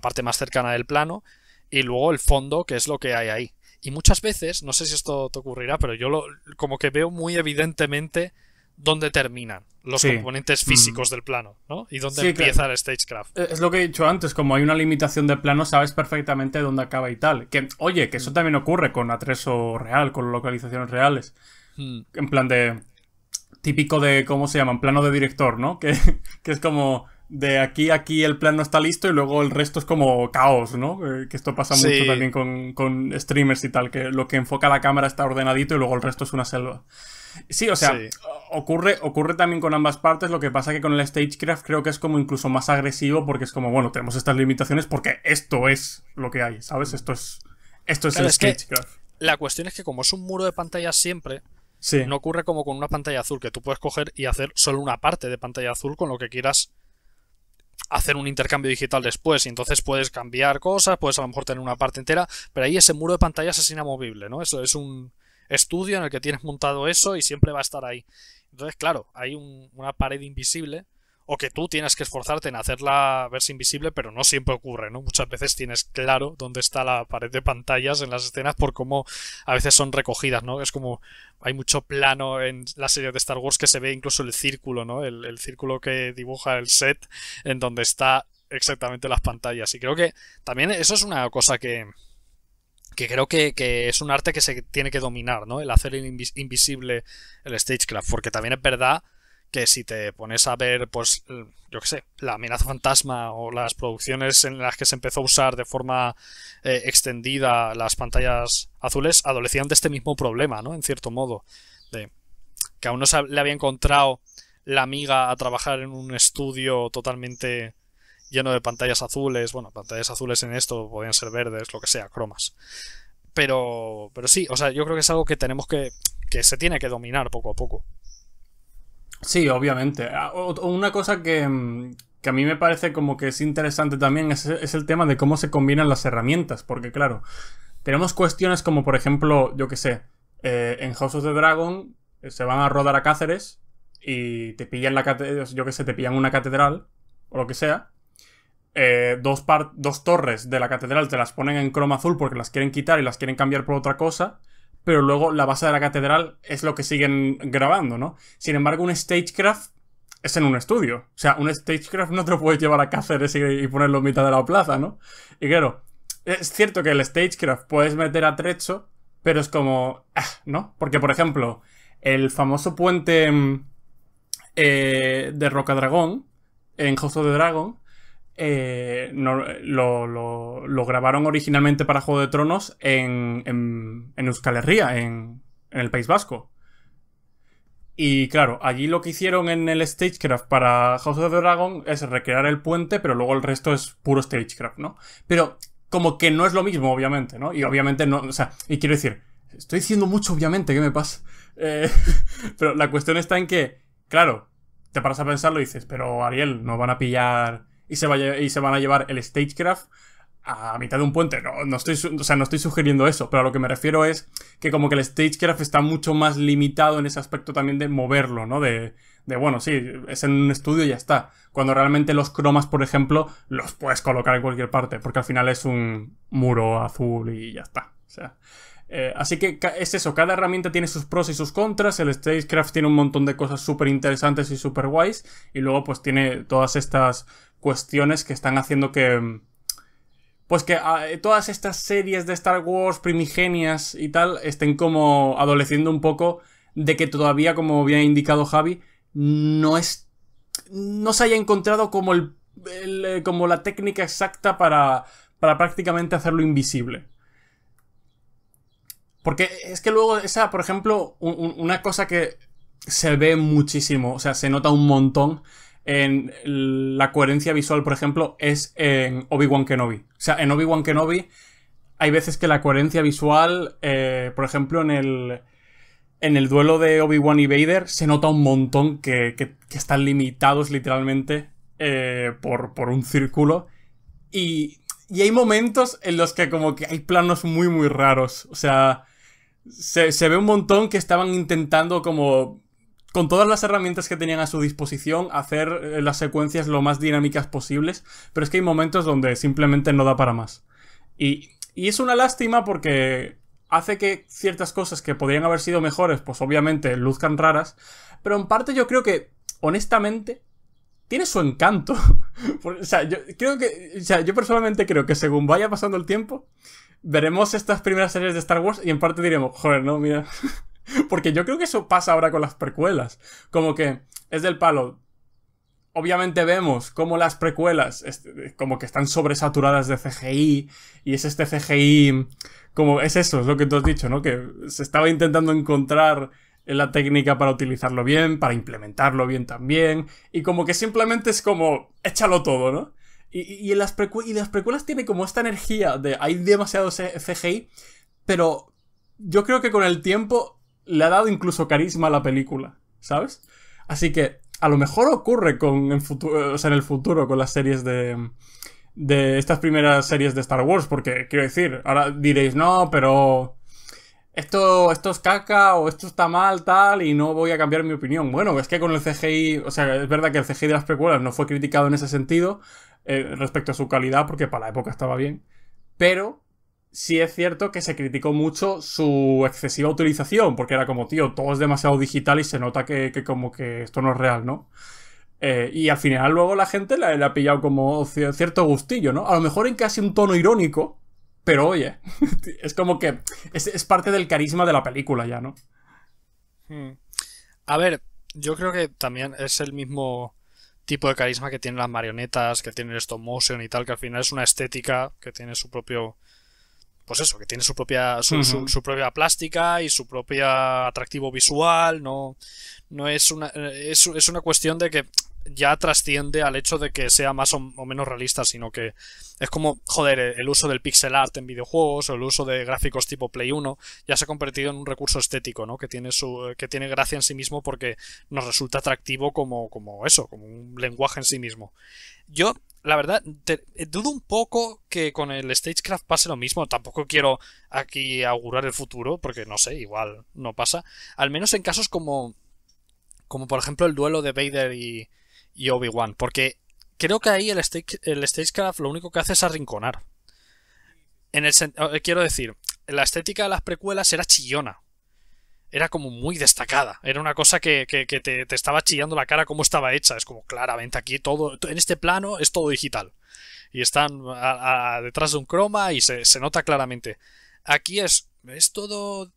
parte más cercana del plano. Y luego el fondo, que es lo que hay ahí. Y muchas veces, no sé si esto te ocurrirá, pero yo como que veo muy evidentemente dónde terminan los componentes físicos del plano, ¿no? Y dónde empieza el stagecraft. Es lo que he dicho antes, como hay una limitación de plano, sabes perfectamente dónde acaba y tal. Que, oye, que eso también ocurre con Atrezo real, con localizaciones reales. En plan de... Típico de, ¿cómo se llama? En plano de director, ¿no? Que es como... De aquí a aquí el plano está listo y luego el resto es como caos, ¿no? Que esto pasa mucho también con streamers y tal, que lo que enfoca la cámara está ordenadito y luego el resto es una selva. Sí, o sea, ocurre también con ambas partes. Lo que pasa que con el stagecraft creo que es como incluso más agresivo, porque es como, bueno, tenemos estas limitaciones porque esto es lo que hay, ¿sabes? Esto es claro, el stagecraft. La cuestión es que como es un muro de pantallas siempre, no ocurre como con una pantalla azul, que tú puedes coger y hacer solo una parte de pantalla azul con lo que quieras hacer un intercambio digital después, y entonces puedes cambiar cosas, puedes a lo mejor tener una parte entera, pero ahí ese muro de pantallas es inamovible, ¿no? Eso es un estudio en el que tienes montado eso y siempre va a estar ahí. Entonces, claro, hay una pared invisible, o que tú tienes que esforzarte en hacerla verse invisible, pero no siempre ocurre, ¿no? Muchas veces tienes claro dónde está la pared de pantallas en las escenas por cómo a veces son recogidas, ¿no? Es como hay mucho plano en la serie de Star Wars que se ve incluso el círculo, ¿no? El círculo que dibuja el set en donde está exactamente las pantallas. Y creo que también eso es una cosa que creo que es un arte que se tiene que dominar, ¿no? El hacer invisible el stagecraft, porque también es verdad que si te pones a ver, pues, yo qué sé, La amenaza fantasma o las producciones en las que se empezó a usar de forma extendida las pantallas azules, adolecían de este mismo problema, ¿no? En cierto modo, de que aún no se le había encontrado la miga a trabajar en un estudio totalmente lleno de pantallas azules. Bueno, pantallas azules en esto podían ser verdes, lo que sea, cromas. Pero sí, o sea, yo creo que es algo que tenemos que se tiene que dominar poco a poco. Sí, obviamente. Una cosa que a mí me parece como que es interesante también es el tema de cómo se combinan las herramientas. Porque, claro, tenemos cuestiones como, por ejemplo, yo que sé, en House of the Dragon se van a rodar a Cáceres y te pillan yo que sé, te pillan una catedral o lo que sea. Dos torres de la catedral te las ponen en croma azul porque las quieren quitar y las quieren cambiar por otra cosa. Pero luego la base de la catedral es lo que siguen grabando, ¿no? Sin embargo, un stagecraft es en un estudio. O sea, un stagecraft no te lo puedes llevar a Cáceres y ponerlo en mitad de la plaza, ¿no? Y claro, es cierto que el stagecraft puedes meter atrecho, pero es como... ¿no? Porque, por ejemplo, el famoso puente de Rocadragón en House of the Dragon lo grabaron originalmente para Juego de Tronos en Euskal Herria, en el País Vasco. Y claro, allí lo que hicieron en el Stagecraft para House of the Dragon es recrear el puente, pero luego el resto es puro Stagecraft, ¿no? Pero como que no es lo mismo, obviamente, ¿no? Y obviamente no, o sea, y quiero decir, estoy diciendo mucho, obviamente, ¿qué me pasa? Pero la cuestión está en que, claro, te paras a pensarlo y dices, pero Ariel, no van a pillar y se van a llevar el Stagecraft a mitad de un puente. No estoy sugiriendo eso, pero a lo que me refiero es que como que el Stagecraft está mucho más limitado en ese aspecto también de moverlo, ¿no? De bueno, sí, es en un estudio y ya está. Cuando realmente los cromas, por ejemplo, los puedes colocar en cualquier parte, porque al final es un muro azul y ya está. O sea, así que es eso, cada herramienta tiene sus pros y sus contras. El Stagecraft tiene un montón de cosas súper interesantes y súper guays, y luego pues tiene todas estas cuestiones que están haciendo que pues que todas estas series de Star Wars primigenias y tal estén como adoleciendo un poco de que todavía, como había indicado Javi, no se haya encontrado como como la técnica exacta para prácticamente hacerlo invisible. Porque es que luego esa, por ejemplo, una cosa que se ve muchísimo, o sea, se nota un montón en la coherencia visual, por ejemplo, es en Obi-Wan Kenobi. O sea, en Obi-Wan Kenobi hay veces que la coherencia visual, por ejemplo, en el duelo de Obi-Wan y Vader, se nota un montón que están limitados literalmente por un círculo. Y hay momentos en los que como que hay planos muy, muy raros. O sea, se ve un montón que estaban intentando como, con todas las herramientas que tenían a su disposición, hacer las secuencias lo más dinámicas posibles, pero es que hay momentos donde simplemente no da para más. Y es una lástima porque hace que ciertas cosas que podrían haber sido mejores, pues obviamente luzcan raras, pero en parte yo creo que, honestamente, tiene su encanto. O sea, yo personalmente creo que según vaya pasando el tiempo, veremos estas primeras series de Star Wars y en parte diremos, joder, no, mira. Porque yo creo que eso pasa ahora con las precuelas. Como que es del palo. Obviamente vemos cómo las precuelas como que están sobresaturadas de CGI. Y es este CGI... Como es eso, es lo que tú has dicho, ¿no? Que se estaba intentando encontrar la técnica para utilizarlo bien, para implementarlo bien también. Y como que simplemente es como... échalo todo, ¿no? Y las precuelas tienen como esta energía de... hay demasiado CGI, pero yo creo que con el tiempo le ha dado incluso carisma a la película, ¿sabes? Así que a lo mejor ocurre en el futuro con las series de estas primeras series de Star Wars, porque quiero decir, ahora diréis, no, pero esto es caca o esto está mal, tal, y no voy a cambiar mi opinión. Bueno, es que con el CGI, o sea, es verdad que el CGI de las precuelas no fue criticado en ese sentido respecto a su calidad, porque para la época estaba bien, pero sí es cierto que se criticó mucho su excesiva utilización, porque era como, tío, todo es demasiado digital y se nota que como que esto no es real, ¿no? Y al final luego la gente le ha pillado como cierto gustillo, ¿no? A lo mejor en casi un tono irónico, pero oye, es como que es parte del carisma de la película ya, ¿no? A ver, yo creo que también es el mismo tipo de carisma que tienen las marionetas, que tiene el stop motion y tal, que al final es una estética que tiene su propio... pues eso, que tiene su propia su propia plástica y su propio atractivo visual. No es una cuestión de que ya trasciende al hecho de que sea más o menos realista, sino que es como, joder, el uso del pixel art en videojuegos o el uso de gráficos tipo Play 1 ya se ha convertido en un recurso estético, ¿no? Que tiene gracia en sí mismo porque nos resulta atractivo como un lenguaje en sí mismo. Yo, la verdad, dudo un poco que con el Stagecraft pase lo mismo. Tampoco quiero aquí augurar el futuro, porque no sé, igual no pasa. Al menos en casos como por ejemplo el duelo de Vader y Obi-Wan, porque creo que ahí el Stagecraft lo único que hace es arrinconar. Quiero decir, la estética de las precuelas era chillona. Era como muy destacada. Era una cosa que te estaba chillando la cara como estaba hecha. Es como, claramente aquí todo, en este plano es todo digital. Y están detrás de un croma y se nota claramente. Aquí es todo...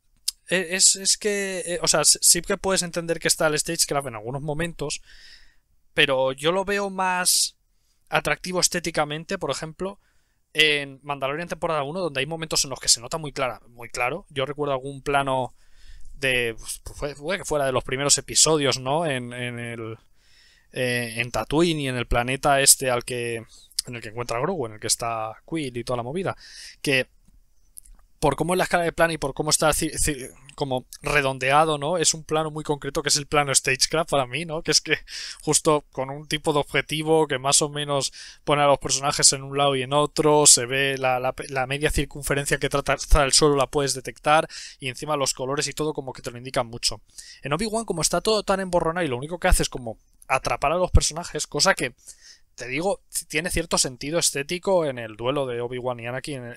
Es que... o sea, sí que puedes entender que está el Stagecraft en algunos momentos, pero yo lo veo más atractivo estéticamente, por ejemplo, en Mandalorian temporada 1, donde hay momentos en los que se nota muy claro. Yo recuerdo algún plano de... Fue que fuera de los primeros episodios, ¿no? En Tatooine y en el planeta este en el que encuentra a Grogu, en el que está Quill y toda la movida, que por cómo es la escala de plano y por cómo está como redondeado, ¿no? Es un plano muy concreto que es el plano Stagecraft para mí, ¿no? Que es que justo con un tipo de objetivo que más o menos pone a los personajes en un lado y en otro, se ve la media circunferencia que trata el suelo, la puedes detectar, y encima los colores y todo como que te lo indican mucho. En Obi-Wan, como está todo tan emborronado y lo único que hace es como atrapar a los personajes, cosa que te digo, tiene cierto sentido estético en el duelo de Obi-Wan y Anakin.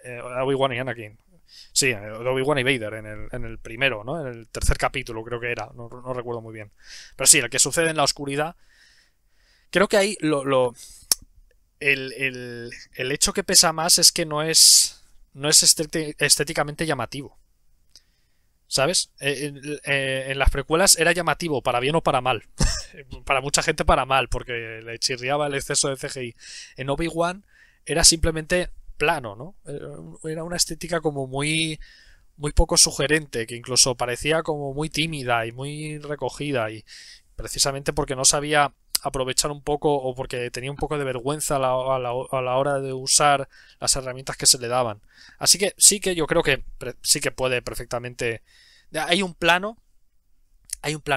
Sí, de Obi-Wan y Vader en el primero, ¿no? En el tercer capítulo creo que era, no recuerdo muy bien. Pero sí, el que sucede en la oscuridad. Creo que ahí el hecho que pesa más es que no es estéticamente llamativo. ¿Sabes? En las precuelas era llamativo, para bien o para mal. Para mucha gente para mal, porque le chirriaba el exceso de CGI. En Obi-Wan era simplemente plano, ¿no? Era una estética como muy poco sugerente, que incluso parecía como muy tímida y muy recogida, y precisamente porque no sabía aprovechar un poco o porque tenía un poco de vergüenza a la hora de usar las herramientas que se le daban. Así que sí que yo creo que sí que puede perfectamente... Hay un plano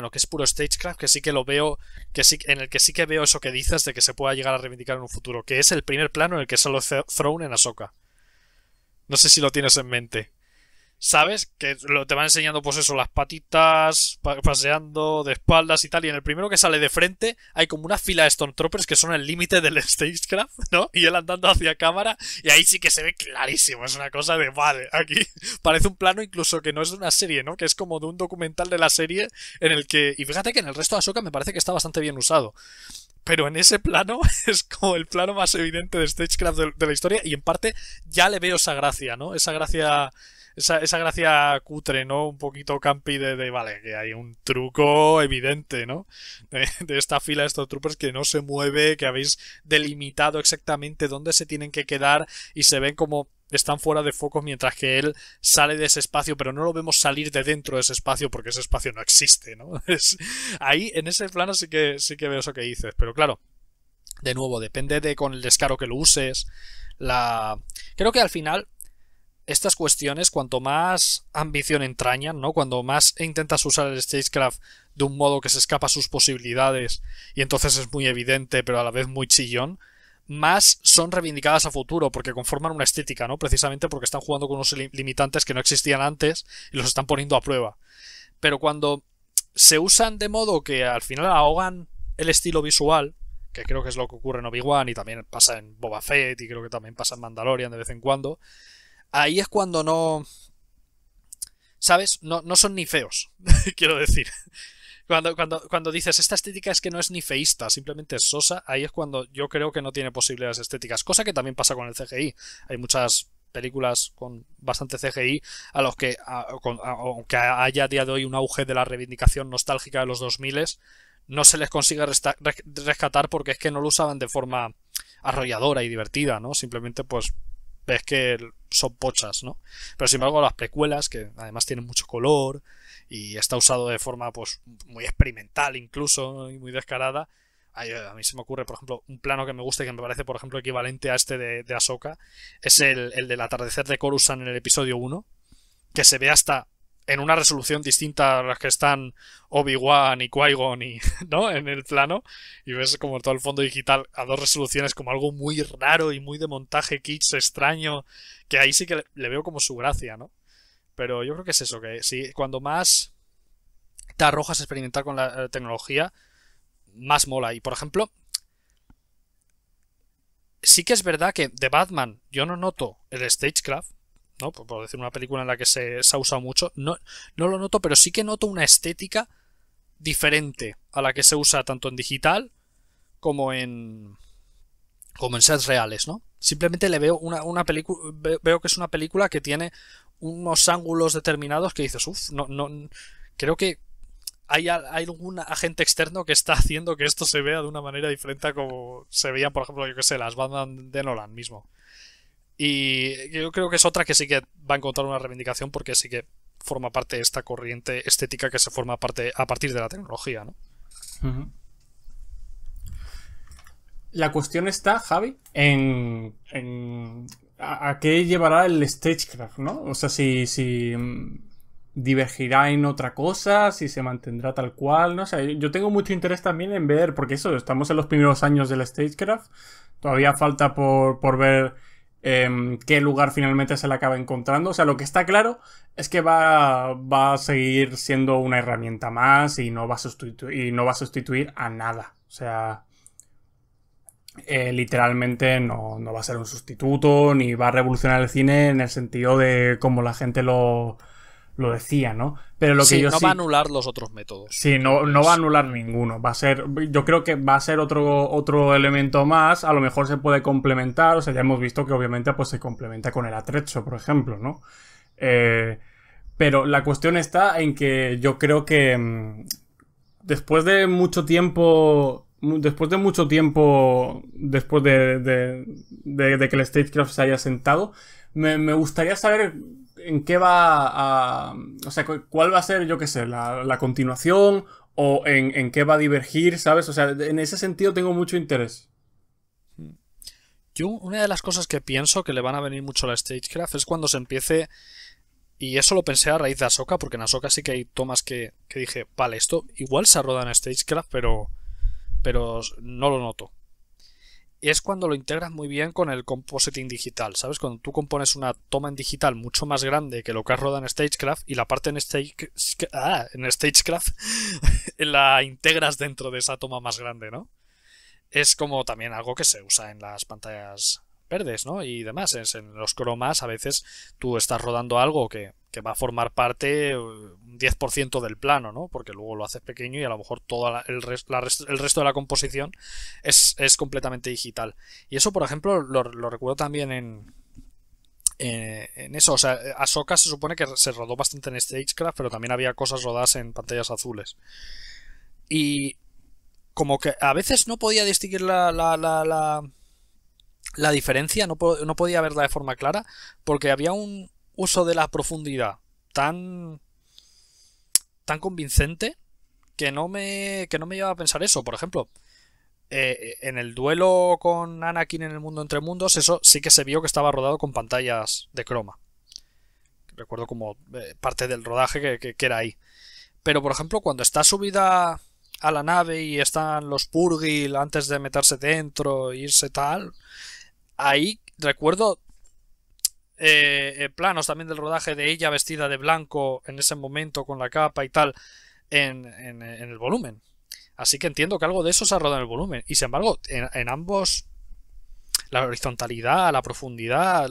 que es puro Stagecraft, que sí que lo veo, en el que sí que veo eso que dices de que se pueda llegar a reivindicar en un futuro, que es el primer plano en el que sale Thrawn en Ahsoka. No sé si lo tienes en mente. ¿Sabes? Que te van enseñando pues eso, las patitas, paseando de espaldas y tal, y en el primero que sale de frente hay como una fila de Stormtroopers que son el límite del Stagecraft, ¿no? Y él andando hacia cámara, y ahí sí que se ve clarísimo, es una cosa de, vale, aquí parece un plano incluso que no es de una serie, ¿no? Que es como de un documental de la serie en el que, y fíjate que en el resto de Ahsoka me parece que está bastante bien usado, pero en ese plano es como el plano más evidente de Stagecraft de la historia, y en parte ya le veo esa gracia, ¿no? Esa gracia cutre, ¿no? Un poquito campi de vale, que hay un truco evidente, ¿no? De esta fila de estos troopers que no se mueve, que habéis delimitado exactamente dónde se tienen que quedar y se ven como están fuera de foco mientras que él sale de ese espacio, pero no lo vemos salir de dentro de ese espacio porque ese espacio no existe, ¿no? Ahí, en ese plano sí que veo eso que dices, pero claro, de nuevo, depende de con el descaro que lo uses. Creo que al final estas cuestiones, cuanto más ambición entrañan, ¿no? Cuando más intentas usar el Stagecraft de un modo que se escapa a sus posibilidades y entonces es muy evidente pero a la vez muy chillón, más son reivindicadas a futuro porque conforman una estética, ¿no? Precisamente porque están jugando con unos limitantes que no existían antes y los están poniendo a prueba. Pero cuando se usan de modo que al final ahogan el estilo visual, que creo que es lo que ocurre en Obi-Wan y también pasa en Boba Fett y creo que también pasa en Mandalorian de vez en cuando, ahí es cuando no... ¿Sabes? No son ni feos, quiero decir. Cuando dices esta estética es que no es ni feísta, simplemente es sosa, ahí es cuando yo creo que no tiene posibilidades estéticas. Cosa que también pasa con el CGI. Hay muchas películas con bastante CGI a los que, aunque haya a día de hoy un auge de la reivindicación nostálgica de los 2000, no se les consigue rescatar porque es que no lo usaban de forma arrolladora y divertida, ¿no? Simplemente pues ves que son pochas, ¿no? Pero sin embargo las precuelas, que además tienen mucho color y está usado de forma pues muy experimental incluso, ¿no? Y muy descarada, a mí se me ocurre, por ejemplo, un plano que me gusta y que me parece, por ejemplo, equivalente a este de Ahsoka, es el del atardecer de Coruscant en el episodio 1, que se ve hasta en una resolución distinta a las que están Obi-Wan y Qui-Gon y, ¿no? En el plano, y ves como todo el fondo digital a dos resoluciones, como algo muy raro y muy de montaje kitsch extraño, que ahí sí que le veo como su gracia, ¿no? Pero yo creo que es eso, que sí, cuando más te arrojas a experimentar con la tecnología, más mola. Y por ejemplo, sí que es verdad que de Batman yo no noto el Stagecraft, ¿no? Por decir una película en la que se ha usado mucho, no lo noto, pero sí que noto una estética diferente a la que se usa tanto en digital como en sets reales, ¿no? Simplemente le veo una película, veo que es una película que tiene unos ángulos determinados que dices, uff, no, creo que hay algún agente externo que está haciendo que esto se vea de una manera diferente a como se veían, por ejemplo, yo que sé, las Batman de Nolan mismo. Y yo creo que es otra que sí que va a encontrar una reivindicación porque sí que forma parte de esta corriente estética que se forma a partir de la tecnología, ¿no? Uh-huh. La cuestión está, Javi, en a qué llevará el Stagecraft, ¿no? O sea, si divergirá en otra cosa, si se mantendrá tal cual, ¿no? O sea, yo tengo mucho interés también en ver, porque eso, estamos en los primeros años del Stagecraft, todavía falta por ver qué lugar finalmente se le acaba encontrando. O sea, lo que está claro es que va a seguir siendo una herramienta más y no va a sustituir a nada. O sea, literalmente no va a ser un sustituto ni va a revolucionar el cine en el sentido de como la gente lo decía, ¿no? Pero lo que yo no va a anular los otros métodos. Sí, no va a anular ninguno. Va a ser, yo creo que va a ser otro elemento más. A lo mejor se puede complementar. O sea, ya hemos visto que obviamente pues se complementa con el atrezzo, por ejemplo, ¿no? Pero la cuestión está en que yo creo que después de que el Stagecraft se haya sentado, me gustaría saber en qué va a... O sea, cuál va a ser, yo qué sé, la continuación o en qué va a divergir, ¿sabes? O sea, en ese sentido tengo mucho interés. Yo, una de las cosas que pienso que le van a venir mucho a la Stagecraft es cuando se empiece... Y eso lo pensé a raíz de Ahsoka, porque en Ahsoka sí que hay tomas que dije, vale, esto igual se roda en Stagecraft, pero no lo noto. Y es cuando lo integras muy bien con el compositing digital, ¿sabes? Cuando tú compones una toma en digital mucho más grande que lo que has rodado en Stagecraft y la parte en Stagecraft la integras dentro de esa toma más grande, ¿no? Es como también algo que se usa en las pantallas verdes, ¿no? Y demás, en los cromas a veces tú estás rodando algo que va a formar parte un 10% del plano, ¿no? Porque luego lo haces pequeño y a lo mejor todo el resto de la composición es completamente digital. Y eso, por ejemplo, lo recuerdo también en eso. O sea, Ahsoka se supone que se rodó bastante en Stagecraft, pero también había cosas rodadas en pantallas azules. Y como que a veces no podía distinguir la diferencia, no podía verla de forma clara, porque había un uso de la profundidad tan convincente que no me llevaba a pensar eso. Por ejemplo, en el duelo con Anakin en el mundo entre mundos, eso sí que se vio que estaba rodado con pantallas de croma. Recuerdo como parte del rodaje que era ahí. Pero por ejemplo, cuando está subida a la nave y están los Purgil antes de meterse dentro e irse tal, ahí recuerdo planos también del rodaje de ella vestida de blanco en ese momento con la capa y tal en el volumen. Así que entiendo que algo de eso se ha rodado en el volumen. Y sin embargo, en ambos, la horizontalidad, la profundidad,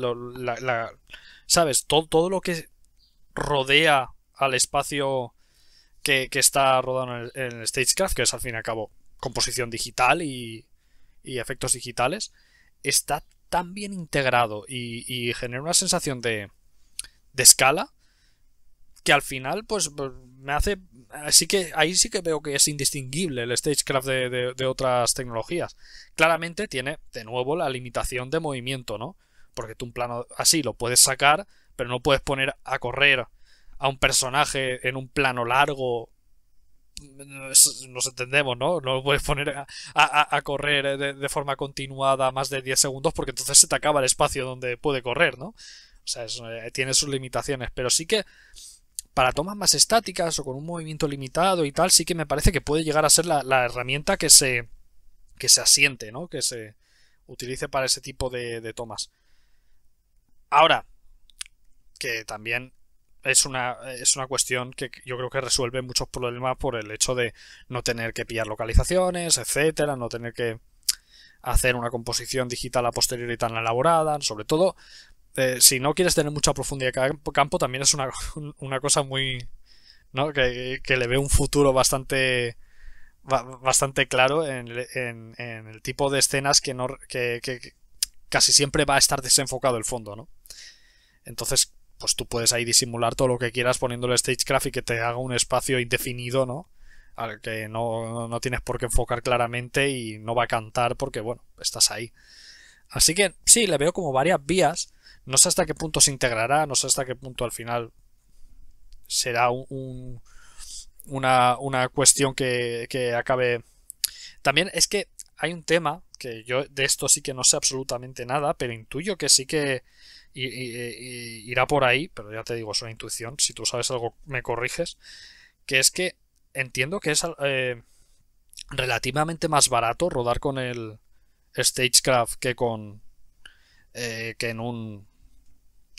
¿sabes? Todo lo que rodea al espacio que está rodado en el Stagecraft, que es al fin y al cabo composición digital y efectos digitales, está tan bien integrado y genera una sensación de escala que al final pues me hace... Así que ahí sí que veo que es indistinguible el Stagecraft de otras tecnologías. Claramente tiene de nuevo la limitación de movimiento, ¿no? Porque tú un plano así lo puedes sacar, pero no puedes poner a correr a un personaje en un plano largo. Nos entendemos, ¿no? No lo puedes poner a correr de forma continuada más de 10 segundos porque entonces se te acaba el espacio donde puede correr, ¿no? O sea, tiene sus limitaciones, pero sí que para tomas más estáticas o con un movimiento limitado y tal, sí que me parece que puede llegar a ser la herramienta que se asiente, ¿no? Que se utilice para ese tipo de tomas. Ahora, que también es una cuestión que yo creo que resuelve muchos problemas por el hecho de no tener que pillar localizaciones, etcétera, no tener que hacer una composición digital a posteriori tan elaborada, sobre todo si no quieres tener mucha profundidad de campo, también es una cosa muy, ¿no? que le veo un futuro bastante claro en el tipo de escenas que casi siempre va a estar desenfocado el fondo, ¿no? Entonces pues tú puedes ahí disimular todo lo que quieras poniéndole Stagecraft y que te haga un espacio indefinido, ¿no? al que no tienes por qué enfocar claramente y no va a cantar porque, bueno, estás ahí. Así que sí, le veo como varias vías. No sé hasta qué punto se integrará, no sé hasta qué punto al final será una cuestión que acabe. También es que hay un tema que yo de esto sí que no sé absolutamente nada, pero intuyo que sí que irá por ahí, pero ya te digo, es una intuición, si tú sabes algo me corriges, que es que entiendo que es relativamente más barato rodar con el Stagecraft que con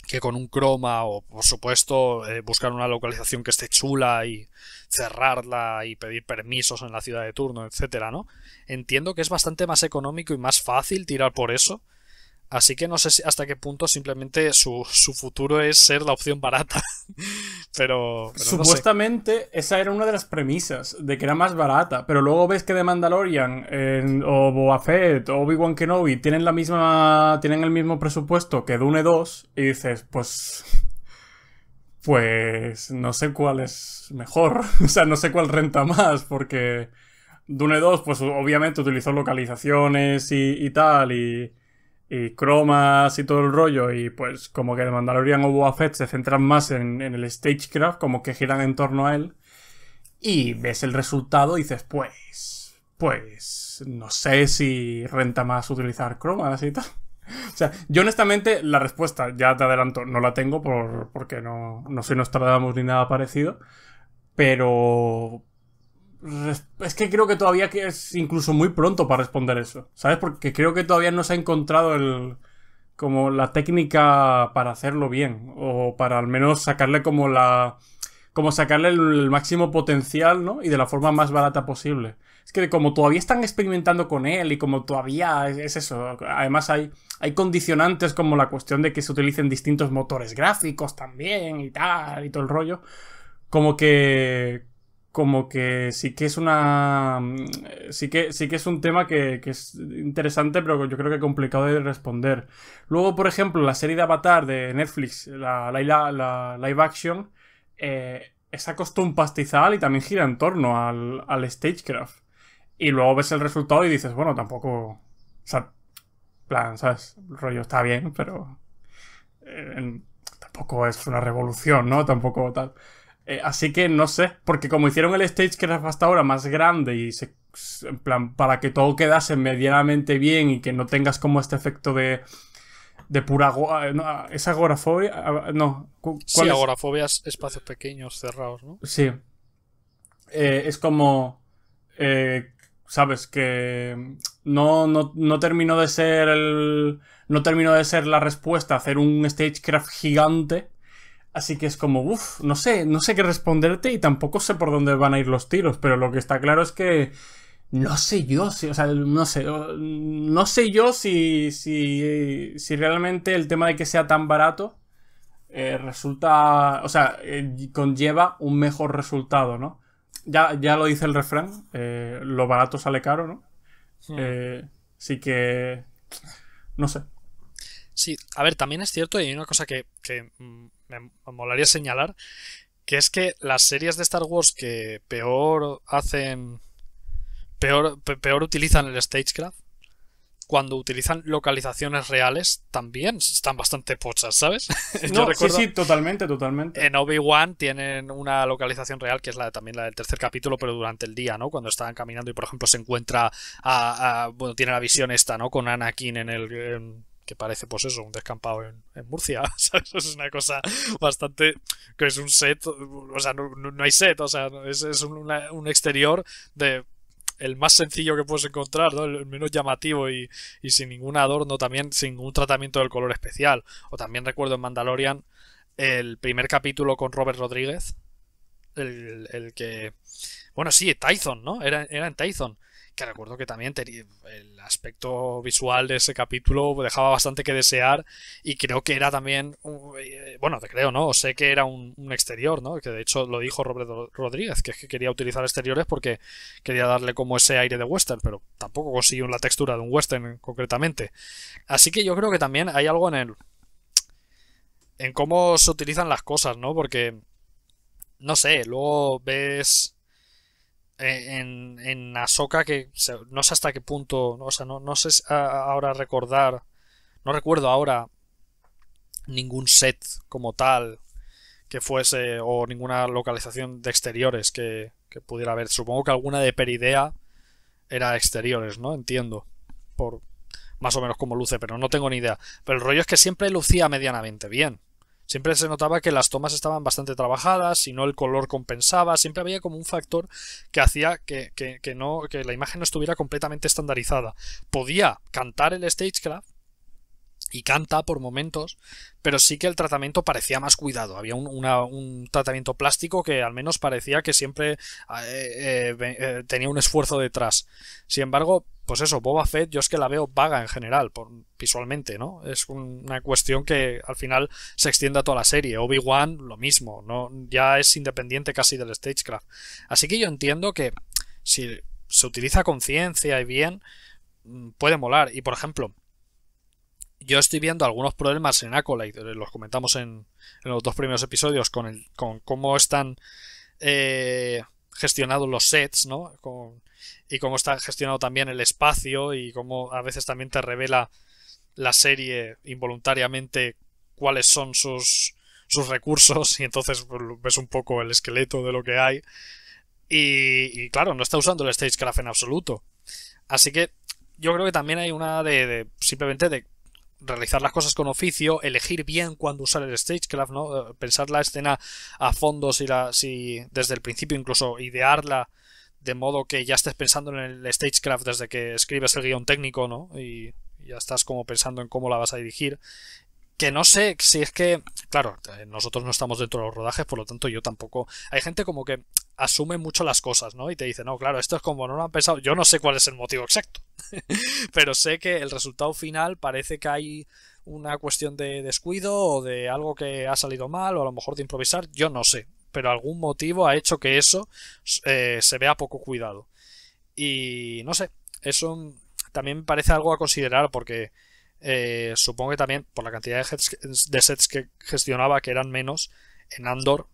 que con un croma o por supuesto buscar una localización que esté chula y cerrarla y pedir permisos en la ciudad de turno, etcétera, ¿no? Entiendo que es bastante más económico y más fácil tirar por eso. Así que no sé hasta qué punto simplemente su futuro es ser la opción barata. pero supuestamente no sé. Esa era una de las premisas, de que era más barata. Pero luego ves que The Mandalorian o Boba Fett o Obi-Wan Kenobi tienen el mismo presupuesto que Dune 2 y dices, pues no sé cuál es mejor. O sea, no sé cuál renta más, porque Dune 2 pues obviamente utilizó localizaciones y tal y cromas y todo el rollo, y pues como que The Mandalorian o Boba Fett se centran más en el Stagecraft, como que giran en torno a él, y ves el resultado y dices, pues no sé si renta más utilizar cromas y tal. O sea, yo honestamente la respuesta, ya te adelanto, no la tengo porque no soy Nostradamus ni nada parecido, pero es que creo que todavía que es incluso muy pronto para responder eso, ¿sabes? Porque creo que todavía no se ha encontrado como la técnica para hacerlo bien, o para al menos sacarle como sacarle el máximo potencial, ¿no? Y de la forma más barata posible. Es que como todavía están experimentando con él y como todavía es eso, además hay condicionantes como la cuestión de que se utilicen distintos motores gráficos también y tal, y todo el rollo, como que sí que es sí que es un tema que es interesante, pero yo creo que complicado de responder. Luego, por ejemplo, la serie de Avatar de Netflix, la live action, esa costó un pastizal y también gira en torno al Stagecraft. Y luego ves el resultado y dices, bueno, tampoco, o sea, plan, ¿sabes? El rollo está bien, pero tampoco es una revolución, ¿no? Tampoco tal. Así que no sé, porque como hicieron el Stagecraft hasta ahora más grande y en plan, para que todo quedase medianamente bien y que no tengas como este efecto de pura no, ¿es agorafobia? No. Sí, agorafobia es espacios pequeños, cerrados, ¿no? Sí. Es como sabes que no terminó de ser no terminó de ser la respuesta a hacer un Stagecraft gigante. Así que es como, no sé qué responderte y tampoco sé por dónde van a ir los tiros, pero lo que está claro es que no sé yo si realmente el tema de que sea tan barato resulta, o sea, conlleva un mejor resultado, ¿no? Ya lo dice el refrán, lo barato sale caro, ¿no? Así que no sé. Sí, a ver, también es cierto y hay una cosa que me molaría señalar, que es que las series de Star Wars que peor utilizan el Stagecraft, cuando utilizan localizaciones reales, también están bastante pochas, ¿sabes? No, sí, totalmente. En Obi-Wan tienen una localización real, que es también la del tercer capítulo, pero durante el día, ¿no? Cuando estaban caminando y, por ejemplo, se encuentra bueno, tiene la visión esta, ¿no? Con Anakin que parece, pues eso, un descampado en Murcia, ¿sabes? Es una cosa bastante... que es un set, o sea, no hay set, o sea, es un exterior de... el más sencillo que puedes encontrar, ¿no? El menos llamativo y sin ningún adorno, también sin ningún tratamiento del color especial. O también recuerdo en Mandalorian el primer capítulo con Robert Rodríguez, el que... bueno, sí, Tython, ¿no? Era en Tython. Que recuerdo que también el aspecto visual de ese capítulo dejaba bastante que desear y creo que era también, bueno, te creo, ¿no? O sé que era un exterior, ¿no? Que de hecho lo dijo Robert Rodríguez, que es que quería utilizar exteriores porque quería darle como ese aire de western, pero tampoco consiguió la textura de un western concretamente. Así que yo creo que también hay algo en cómo se utilizan las cosas, ¿no? Porque, no sé, luego ves... en Ahsoka que no sé hasta qué punto, o sea, no sé ahora recordar, no recuerdo ahora ningún set como tal que fuese, o ninguna localización de exteriores que pudiera haber. Supongo que alguna de Peridea era exteriores, ¿no? Entiendo, por más o menos cómo luce, pero no tengo ni idea. Pero el rollo es que siempre lucía medianamente bien. Siempre se notaba que las tomas estaban bastante trabajadas, si no el color compensaba, siempre había como un factor que hacía que la imagen no estuviera completamente estandarizada. Podía cantar el stagecraft, y canta por momentos, pero sí que el tratamiento parecía más cuidado. Había un tratamiento plástico que al menos parecía que siempre tenía un esfuerzo detrás. Sin embargo, pues eso, Boba Fett yo es que la veo vaga en general, visualmente, ¿no? Es una cuestión que al final se extiende a toda la serie. Obi-Wan lo mismo, ¿no? Ya es independiente casi del stagecraft. Así que yo entiendo que si se utiliza con ciencia y bien, puede molar. Y por ejemplo, yo estoy viendo algunos problemas en Acolyte, los comentamos en los 2 primeros episodios, con cómo están gestionados los sets, ¿no? Y cómo está gestionado también el espacio, y cómo a veces también te revela la serie involuntariamente cuáles son sus recursos, y entonces ves un poco el esqueleto de lo que hay. Y claro, no está usando el stagecraft en absoluto. Así que yo creo que también hay una simplemente de realizar las cosas con oficio, elegir bien cuándo usar el stagecraft, ¿no? Pensar la escena a fondo, si desde el principio, incluso idearla de modo que ya estés pensando en el stagecraft desde que escribes el guión técnico, ¿no? Y ya estás como pensando en cómo la vas a dirigir. Que no sé si es que, claro, nosotros no estamos dentro de los rodajes, por lo tanto yo tampoco. Hay gente como que asume mucho las cosas, ¿no? Y te dice, no, claro, esto es como no lo han pensado. Yo no sé cuál es el motivo exacto, pero sé que el resultado final parece que hay una cuestión de descuido o de algo que ha salido mal, o a lo mejor de improvisar, yo no sé, pero algún motivo ha hecho que eso se vea poco cuidado. Y no sé, eso también me parece algo a considerar, porque supongo que también por la cantidad de sets que gestionaba, que eran menos en Andor,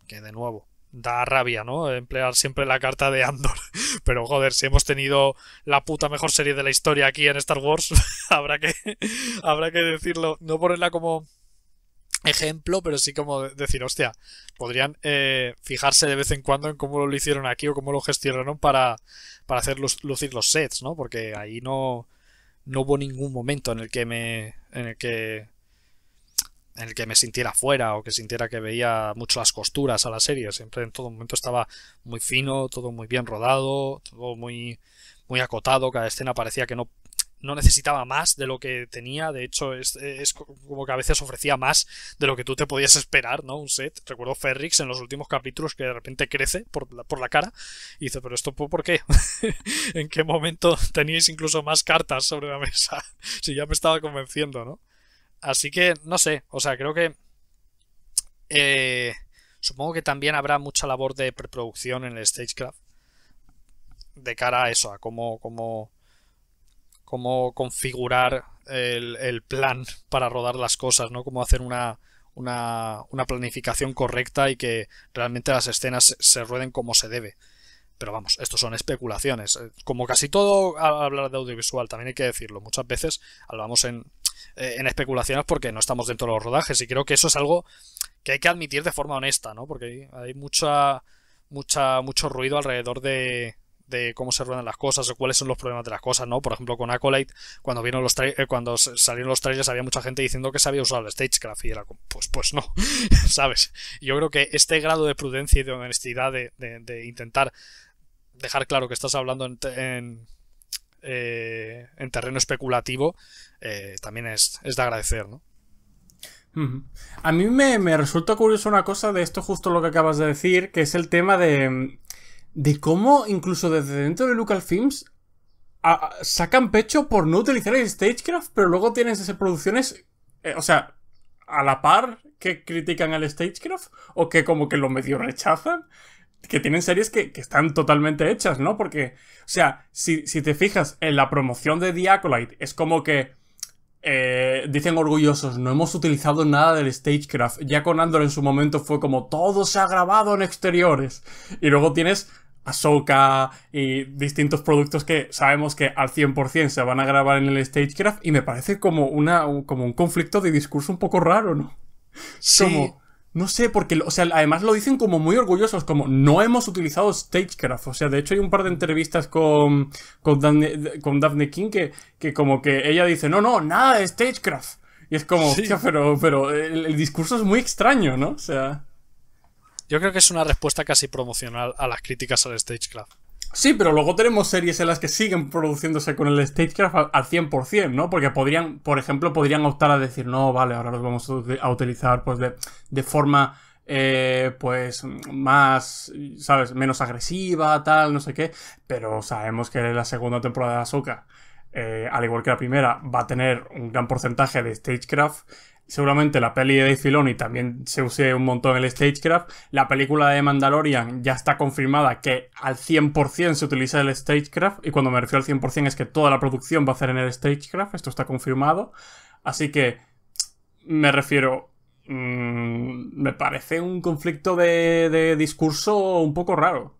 que de nuevo da rabia, ¿no? Emplear siempre la carta de Andor. Pero joder, si hemos tenido la puta mejor serie de la historia aquí en Star Wars, habrá que decirlo, no ponerla como ejemplo, pero sí como decir, hostia, podrían fijarse de vez en cuando en cómo lo hicieron aquí o cómo lo gestionaron para hacer lucir los sets, ¿no? Porque ahí no hubo ningún momento en el que me sintiera fuera, o que sintiera que veía mucho las costuras a la serie. Siempre, en todo momento, estaba muy fino, todo muy bien rodado, todo muy, muy acotado. Cada escena parecía que no necesitaba más de lo que tenía. De hecho, es como que a veces ofrecía más de lo que tú te podías esperar, ¿no? Un set. Recuerdo Ferrix en los últimos capítulos, que de repente crece por la cara y dice, pero esto ¿por qué? ¿En qué momento teníais incluso más cartas sobre la mesa? Si ya me estaba convenciendo, ¿no? Así que, no sé, o sea, creo que supongo que también habrá mucha labor de preproducción en el stagecraft de cara a eso, a cómo configurar el plan para rodar las cosas, ¿no? Cómo hacer una planificación correcta y que realmente las escenas se rueden como se debe. Pero vamos, esto son especulaciones. Como casi todo al hablar de audiovisual, también hay que decirlo. Muchas veces hablamos en especulaciones porque no estamos dentro de los rodajes, y creo que eso es algo que hay que admitir de forma honesta, ¿no? Porque hay mucho ruido alrededor de cómo se ruedan las cosas o cuáles son los problemas de las cosas, ¿no? Por ejemplo, con Acolyte, cuando salieron los trailers, había mucha gente diciendo que se había usado el stagecraft, y era como, pues no, ¿sabes? Yo creo que este grado de prudencia y de honestidad de intentar dejar claro que estás hablando en terreno especulativo también es de agradecer, ¿no? A mí me resulta curioso una cosa de esto, justo lo que acabas de decir, que es el tema de cómo incluso desde dentro de Lucasfilms sacan pecho por no utilizar el stagecraft, pero luego tienes esas producciones, o sea, a la par que critican el stagecraft, o que como que lo medio rechazan, que tienen series que están totalmente hechas, ¿no? Porque, o sea, si te fijas en la promoción de The Acolyte, es como que dicen orgullosos, no hemos utilizado nada del stagecraft. Ya con Andor en su momento fue como, todo se ha grabado en exteriores. Y luego tienes Ahsoka y distintos productos que sabemos que al 100% se van a grabar en el Stagecraft, y me parece como como un conflicto de discurso un poco raro, ¿no? Sí. Como, no sé, porque, o sea, además lo dicen como muy orgullosos, como no hemos utilizado Stagecraft. O sea, de hecho hay un par de entrevistas con Daphne King que como que ella dice, no, nada de Stagecraft. Y es como, Sí. hostia, pero el discurso es muy extraño, ¿no? O sea... Yo creo que es una respuesta casi promocional a las críticas al Stagecraft. Sí, pero luego tenemos series en las que siguen produciéndose con el Stagecraft al 100%, ¿no? Porque podrían, por ejemplo, optar a decir, no, vale, ahora los vamos a utilizar pues de forma, pues, más, ¿sabes? Menos agresiva, tal, no sé qué. Pero sabemos que la segunda temporada de Ahsoka, al igual que la primera, va a tener un gran porcentaje de Stagecraft. Seguramente la peli de Dave Filoni también se use un montón el Stagecraft. La película de Mandalorian ya está confirmada que al 100% se utiliza el Stagecraft. Y cuando me refiero al 100% es que toda la producción va a hacer en el Stagecraft. Esto está confirmado. Así que me refiero... me parece un conflicto de discurso un poco raro.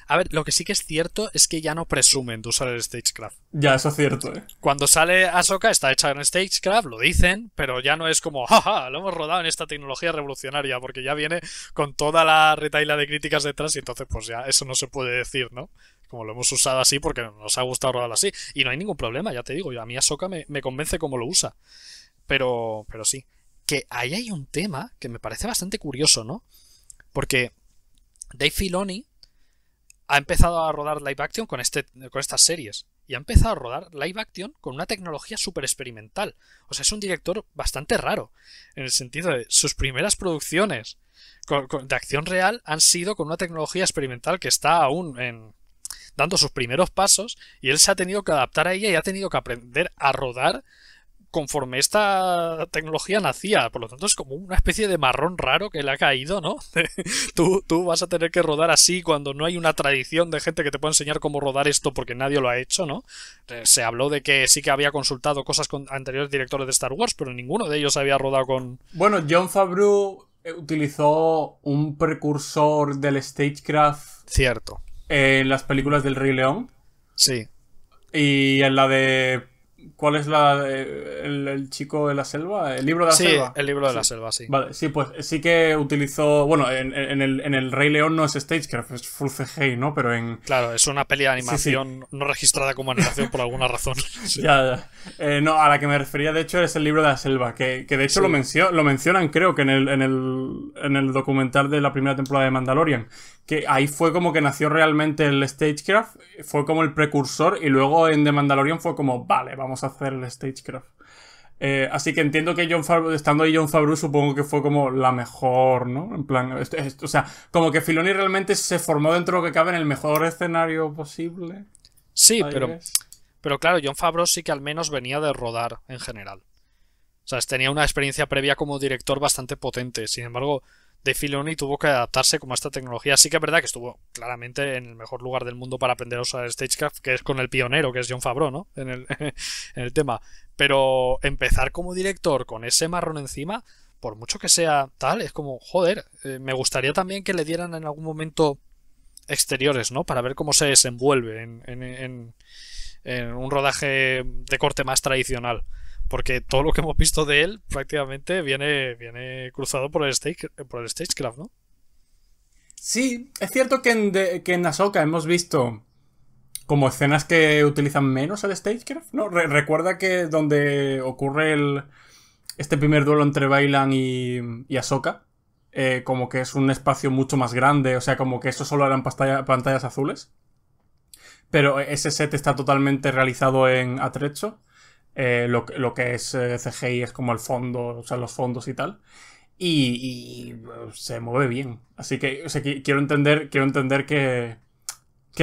A ver, lo que sí que es cierto es que ya no presumen de usar el Stagecraft. Ya, eso es cierto, ¿eh? Cuando sale Ahsoka está hecha en Stagecraft, lo dicen, pero ya no es como, jaja, lo hemos rodado en esta tecnología revolucionaria, porque ya viene con toda la retahíla de críticas detrás y entonces pues ya eso no se puede decir, ¿no? Como lo hemos usado así porque nos ha gustado rodarlo así. Y no hay ningún problema, ya te digo, a mí Ahsoka me convence como lo usa. Pero sí. Que ahí hay un tema que me parece bastante curioso, ¿no? Porque Dave Filoni ha empezado a rodar live action con estas series. Y ha empezado a rodar live action con una tecnología súper experimental. O sea, es un director bastante raro. En el sentido de sus primeras producciones de acción real han sido con una tecnología experimental que está aún dando sus primeros pasos. Y él se ha tenido que adaptar a ella y ha tenido que aprender a rodar conforme esta tecnología nacía. Por lo tanto es como una especie de marrón raro que le ha caído, ¿no? Tú vas a tener que rodar así cuando no hay una tradición de gente que te pueda enseñar cómo rodar esto porque nadie lo ha hecho, ¿no? Se habló de que sí que había consultado cosas con anteriores directores de Star Wars, pero ninguno de ellos había rodado con... Bueno, Jon Favreau utilizó un precursor del Stagecraft Cierto. en las películas del Rey León. Sí. Y en la de... ¿Cuál es el chico de la selva? ¿El libro de la selva? Sí, el libro de la selva, sí. Vale, sí, pues sí que utilizó... Bueno, en el Rey León no es Stagecraft, es full CGI, ¿no? Pero en... Claro, es una peli de animación no registrada como animación por alguna razón. Sí. Ya. No, a la que me refería, de hecho, es el libro de la selva, que de hecho lo mencionan, creo que en el documental de la primera temporada de Mandalorian. Que ahí fue como que nació realmente el Stagecraft, fue como el precursor, y luego en The Mandalorian fue como, vale, vamos a hacer el Stagecraft. Así que entiendo que estando ahí Jon Favreau, supongo que fue como la mejor, ¿no? En plan, o sea, como que Filoni realmente se formó dentro de lo que cabe en el mejor escenario posible. Sí, pero claro, Jon Favreau sí que al menos venía de rodar en general. O sea, tenía una experiencia previa como director bastante potente. Sin embargo, Dave Filoni tuvo que adaptarse como a esta tecnología. Sí que es verdad que estuvo claramente en el mejor lugar del mundo para aprender a usar el Stagecraft, que es con el pionero, que es Jon Favreau, ¿no? En el tema. Pero empezar como director con ese marrón encima, por mucho que sea tal, es como, joder, me gustaría también que le dieran en algún momento exteriores, ¿no? Para ver cómo se desenvuelve en un rodaje de corte más tradicional. Porque todo lo que hemos visto de él prácticamente viene cruzado por el Stagecraft, ¿no? Sí, es cierto que en Ahsoka hemos visto como escenas que utilizan menos el Stagecraft, ¿no? Recuerda que donde ocurre este primer duelo entre Baylan y Ahsoka, como que es un espacio mucho más grande, o sea, como que eso solo eran pantallas azules. Pero ese set está totalmente realizado en atrecho. Lo que es CGI es como el fondo, o sea, los fondos y tal. Y se mueve bien. Así que, o sea, quiero entender que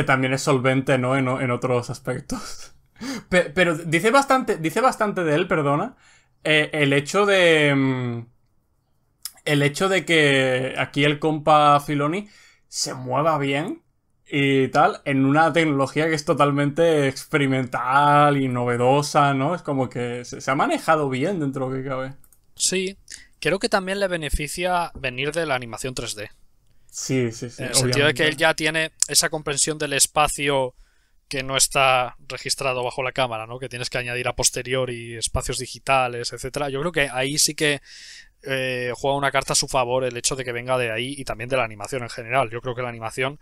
también es solvente, ¿no? En otros aspectos. Pero dice bastante de él, perdona. El hecho de que aquí el compa Filoni se mueva bien y tal, en una tecnología que es totalmente experimental y novedosa, ¿no? Es como que se ha manejado bien dentro de lo que cabe. Sí, creo que también le beneficia venir de la animación 3D. Sí, sí, sí. En el sentido de que él ya tiene esa comprensión del espacio que no está registrado bajo la cámara, ¿no? Que tienes que añadir a posteriori espacios digitales, etcétera. Yo creo que ahí sí que juega una carta a su favor el hecho de que venga de ahí y también de la animación en general. Yo creo que la animación,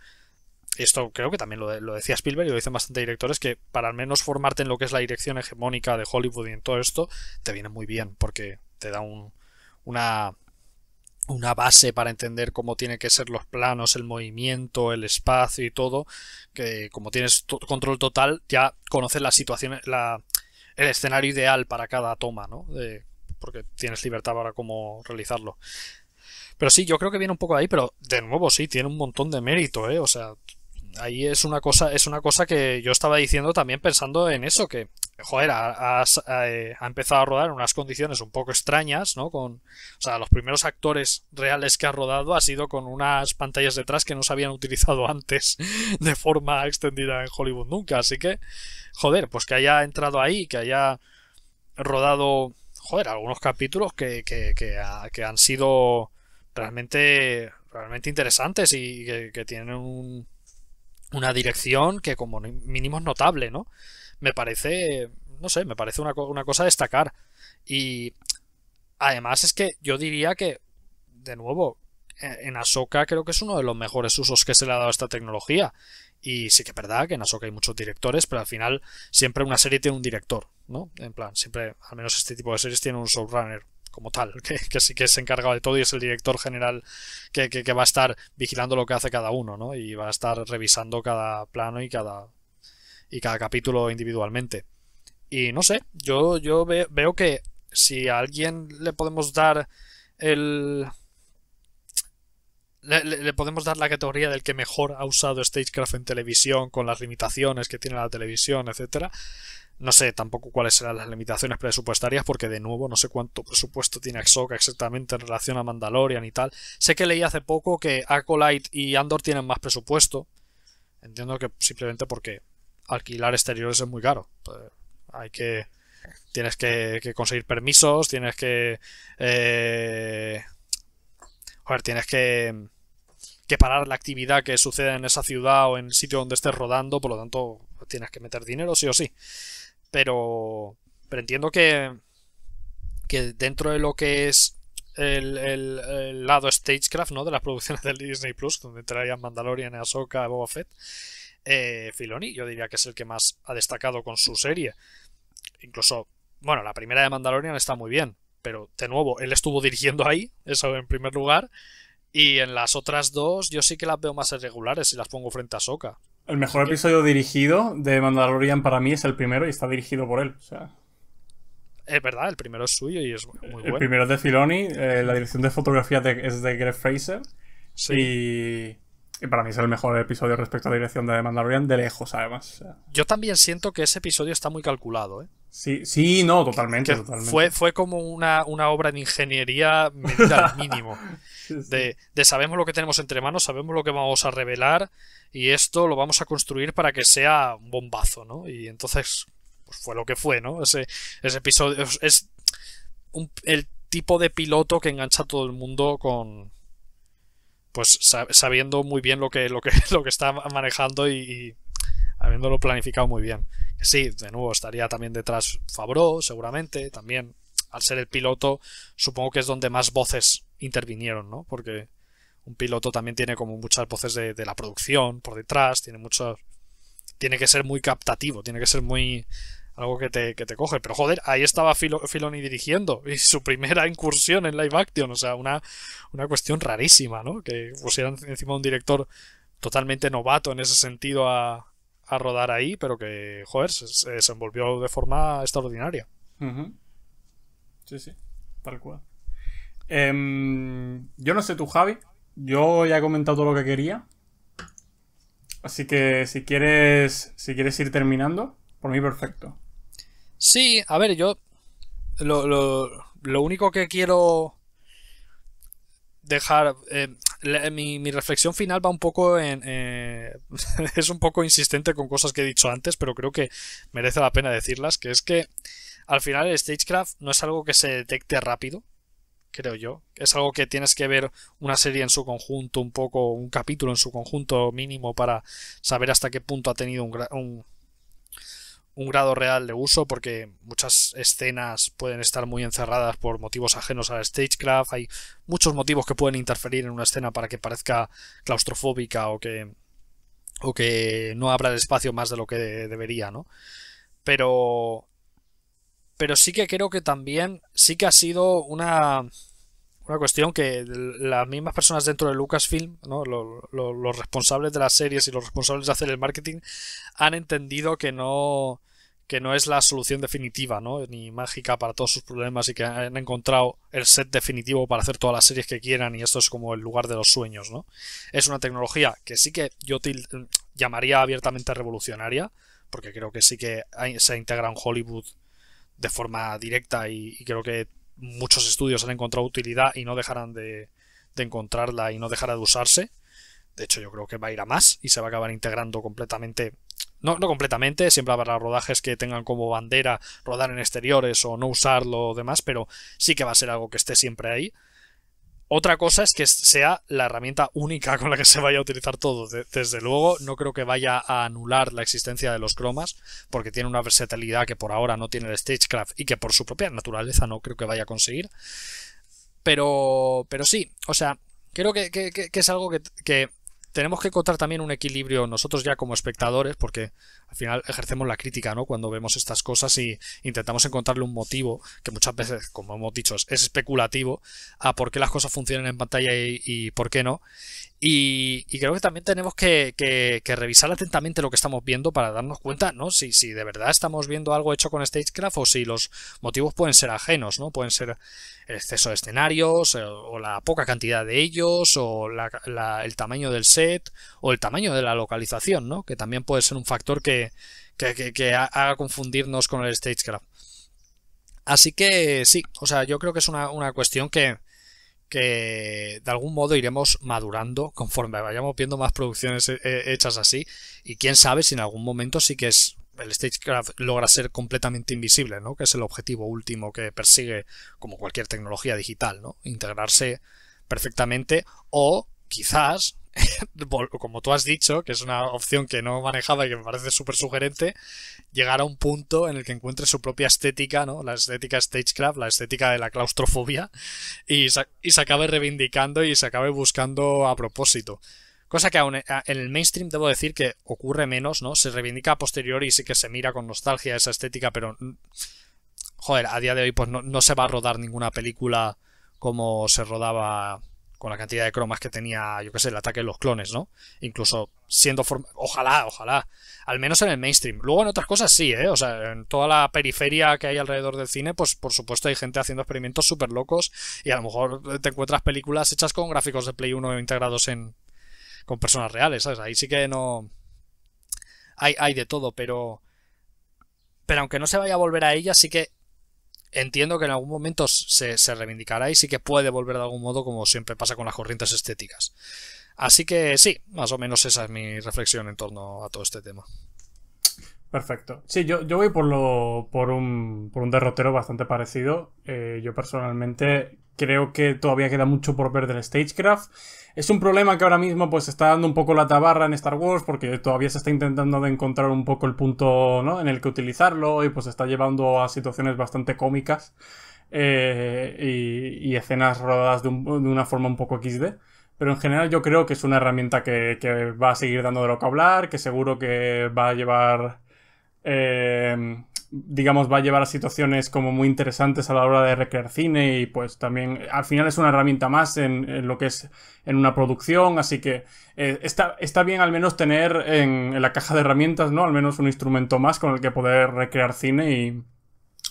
esto creo que también lo decía Spielberg y lo dicen bastante directores, que para al menos formarte en lo que es la dirección hegemónica de Hollywood y en todo esto, te viene muy bien, porque te da una base para entender cómo tienen que ser los planos, el movimiento, el espacio y todo, que como tienes control total, ya conoces la situación, el escenario ideal para cada toma, ¿no? Porque tienes libertad para cómo realizarlo. Pero sí, yo creo que viene un poco de ahí, pero de nuevo sí, tiene un montón de mérito, ¿eh? O sea, ahí es una cosa que yo estaba diciendo también pensando en eso, que joder, ha empezado a rodar en unas condiciones un poco extrañas, ¿no? O sea, los primeros actores reales que ha rodado ha sido con unas pantallas detrás que no se habían utilizado antes de forma extendida en Hollywood nunca, así que, joder, pues que haya entrado ahí, que haya rodado, joder, algunos capítulos que han sido realmente interesantes y que tienen una dirección que como mínimo es notable, ¿no? Me parece, no sé, me parece una cosa a destacar. Y además es que yo diría que, de nuevo, en Ahsoka creo que es uno de los mejores usos que se le ha dado a esta tecnología. Y sí que es verdad que en Ahsoka hay muchos directores, pero al final siempre una serie tiene un director, ¿no? En plan, siempre, al menos este tipo de series tiene un showrunner como tal, que sí que se encarga de todo y es el director general que va a estar vigilando lo que hace cada uno, ¿no? Y va a estar revisando cada plano y cada capítulo individualmente. Y no sé, yo veo que si a alguien le podemos dar le podemos dar la categoría del que mejor ha usado Stagecraft en televisión con las limitaciones que tiene la televisión, etcétera. No sé tampoco cuáles serán las limitaciones presupuestarias porque de nuevo no sé cuánto presupuesto tiene Ahsoka exactamente en relación a Mandalorian y tal. Sé que leí hace poco que Acolyte y Andor tienen más presupuesto. Entiendo que simplemente porque alquilar exteriores es muy caro. Pues tienes que conseguir permisos, tienes que tienes que parar la actividad que sucede en esa ciudad o en el sitio donde estés rodando, por lo tanto tienes que meter dinero sí o sí. Pero entiendo que dentro de lo que es el lado Stagecraft, ¿no? De las producciones del Disney Plus, donde traían Mandalorian, Ahsoka, Boba Fett, Filoni yo diría que es el que más ha destacado con su serie. Incluso, bueno, la primera de Mandalorian está muy bien, pero de nuevo, él estuvo dirigiendo ahí, eso en primer lugar, y en las otras dos yo sí que las veo más irregulares si las pongo frente a Ahsoka. El mejor episodio dirigido de Mandalorian para mí es el primero y está dirigido por él, o sea... Es verdad, el primero es suyo y es muy bueno. El primero es de Filoni, la dirección de fotografía es de Greg Fraser, sí. Y para mí es el mejor episodio respecto a la dirección de Mandalorian de lejos, además. O sea. Yo también siento que ese episodio está muy calculado, ¿eh? Sí, no, totalmente. Fue como una obra de ingeniería medida al mínimo. Sí. De sabemos lo que tenemos entre manos, sabemos lo que vamos a revelar y esto lo vamos a construir para que sea un bombazo, ¿no? Y entonces pues fue lo que fue, ¿no? Ese episodio es el tipo de piloto que engancha a todo el mundo con... pues sabiendo muy bien lo que está manejando y habiéndolo planificado muy bien. Sí, de nuevo estaría también detrás Favreau, seguramente, también al ser el piloto, supongo que es donde más voces intervinieron, ¿no? Porque un piloto también tiene como muchas voces de la producción por detrás, tiene que ser muy captativo, tiene que ser muy algo que te coge, pero joder, ahí estaba Filoni dirigiendo y su primera incursión en live action, o sea, una cuestión rarísima, ¿no? Que pusieran encima un director totalmente novato en ese sentido a rodar ahí, pero que, joder, se desenvolvió de forma extraordinaria. Uh-huh. Sí, tal cual. Yo no sé tú, Javi, yo ya he comentado todo lo que quería, así que si quieres ir terminando, por mí perfecto. Sí, a ver, yo lo único que quiero dejar mi reflexión final va un poco es un poco insistente con cosas que he dicho antes, pero creo que merece la pena decirlas, que es que al final el Stagecraft no es algo que se detecte rápido, creo yo. Es algo que tienes que ver una serie en su conjunto, un poco, un capítulo en su conjunto mínimo para saber hasta qué punto ha tenido un grado real de uso, porque muchas escenas pueden estar muy encerradas por motivos ajenos al stagecraft. Hay muchos motivos que pueden interferir en una escena para que parezca claustrofóbica o que no abra el espacio más de lo que debería, ¿no? Pero sí que creo que también sí que ha sido una cuestión que las mismas personas dentro de Lucasfilm, ¿no? Los responsables de las series y los responsables de hacer el marketing han entendido que no es la solución definitiva, ¿no? Ni mágica para todos sus problemas, y que han encontrado el set definitivo para hacer todas las series que quieran, y esto es como el lugar de los sueños, ¿no? Es una tecnología que sí que yo llamaría abiertamente revolucionaria, porque creo que sí que se integra en Hollywood de forma directa, y creo que muchos estudios han encontrado utilidad y no dejarán de encontrarla y no dejará de usarse. De hecho, yo creo que va a ir a más y se va a acabar integrando completamente. No completamente, siempre habrá rodajes que tengan como bandera rodar en exteriores o no usarlo demás, pero sí que va a ser algo que esté siempre ahí. Otra cosa es que sea la herramienta única con la que se vaya a utilizar todo. Desde luego, no creo que vaya a anular la existencia de los cromas, porque tiene una versatilidad que por ahora no tiene el stagecraft y que por su propia naturaleza no creo que vaya a conseguir. Pero sí, o sea, creo que es algo que tenemos que encontrar también un equilibrio nosotros ya como espectadores, porque al final ejercemos la crítica, ¿no? Cuando vemos estas cosas y intentamos encontrarle un motivo, que muchas veces, como hemos dicho, es especulativo, a por qué las cosas funcionan en pantalla y por qué no. Y creo que también tenemos que revisar atentamente lo que estamos viendo para darnos cuenta, ¿no? Si de verdad estamos viendo algo hecho con stagecraft, o si los motivos pueden ser ajenos, ¿no? Pueden ser el exceso de escenarios, o la poca cantidad de ellos, o el tamaño del set, o el tamaño de la localización, ¿no? Que también puede ser un factor que haga confundirnos con el stagecraft. Así que sí, o sea, yo creo que es una cuestión que de algún modo iremos madurando conforme vayamos viendo más producciones hechas así, y quién sabe si en algún momento sí que el stagecraft logra ser completamente invisible, ¿no? Que es el objetivo último que persigue como cualquier tecnología digital, ¿no? Integrarse perfectamente, o quizás, como tú has dicho, que es una opción que no manejaba y que me parece súper sugerente, llegar a un punto en el que encuentre su propia estética, ¿no? La estética stagecraft, la estética de la claustrofobia, y se acabe reivindicando y se acabe buscando a propósito. Cosa que aún en el mainstream debo decir que ocurre menos, ¿no? Se reivindica a posteriori y sí que se mira con nostalgia esa estética, pero joder, a día de hoy pues no se va a rodar ninguna película como se rodaba con la cantidad de cromas que tenía, yo qué sé, el ataque de los clones, ¿no? Incluso siendo ojalá, al menos en el mainstream. Luego en otras cosas sí, ¿eh? O sea, en toda la periferia que hay alrededor del cine, pues por supuesto hay gente haciendo experimentos súper locos, y a lo mejor te encuentras películas hechas con gráficos de Play 1 integrados con personas reales, ¿sabes? Ahí sí que no hay de todo, pero aunque no se vaya a volver a ella, sí que entiendo que en algún momento se reivindicará, y sí que puede volver de algún modo, como siempre pasa con las corrientes estéticas. Así que sí, más o menos esa es mi reflexión en torno a todo este tema. Perfecto. Sí, yo voy por un derrotero bastante parecido. Yo personalmente creo que todavía queda mucho por ver del stagecraft. Es un problema que ahora mismo pues está dando un poco la tabarra en Star Wars, porque todavía se está intentando de encontrar un poco el punto, ¿no?, en el que utilizarlo, y pues está llevando a situaciones bastante cómicas y escenas rodadas de una forma un poco XD. Pero en general yo creo que es una herramienta que va a seguir dando de lo que hablar, que seguro que va a llevar digamos, va a llevar a situaciones como muy interesantes a la hora de recrear cine, y pues también al final es una herramienta más en lo que es en una producción, así que está bien al menos tener en la caja de herramientas, ¿no?, al menos un instrumento más con el que poder recrear cine y,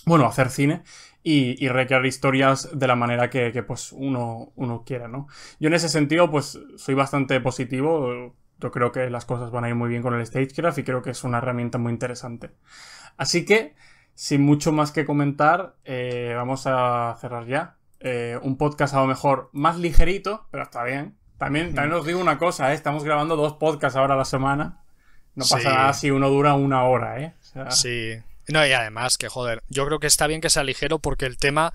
bueno, hacer cine y recrear historias de la manera que pues uno quiera, ¿no? Yo en ese sentido pues soy bastante positivo. Yo creo que las cosas van a ir muy bien con el stagecraft y creo que es una herramienta muy interesante. Así que, sin mucho más que comentar, vamos a cerrar ya. Un podcast a lo mejor más ligerito, pero está bien. También os digo una cosa, estamos grabando 2 podcasts ahora a la semana. No pasa nada si uno dura 1 hora, ¿eh? O sea... Sí. No, y además que, joder, yo creo que está bien que sea ligero, porque el tema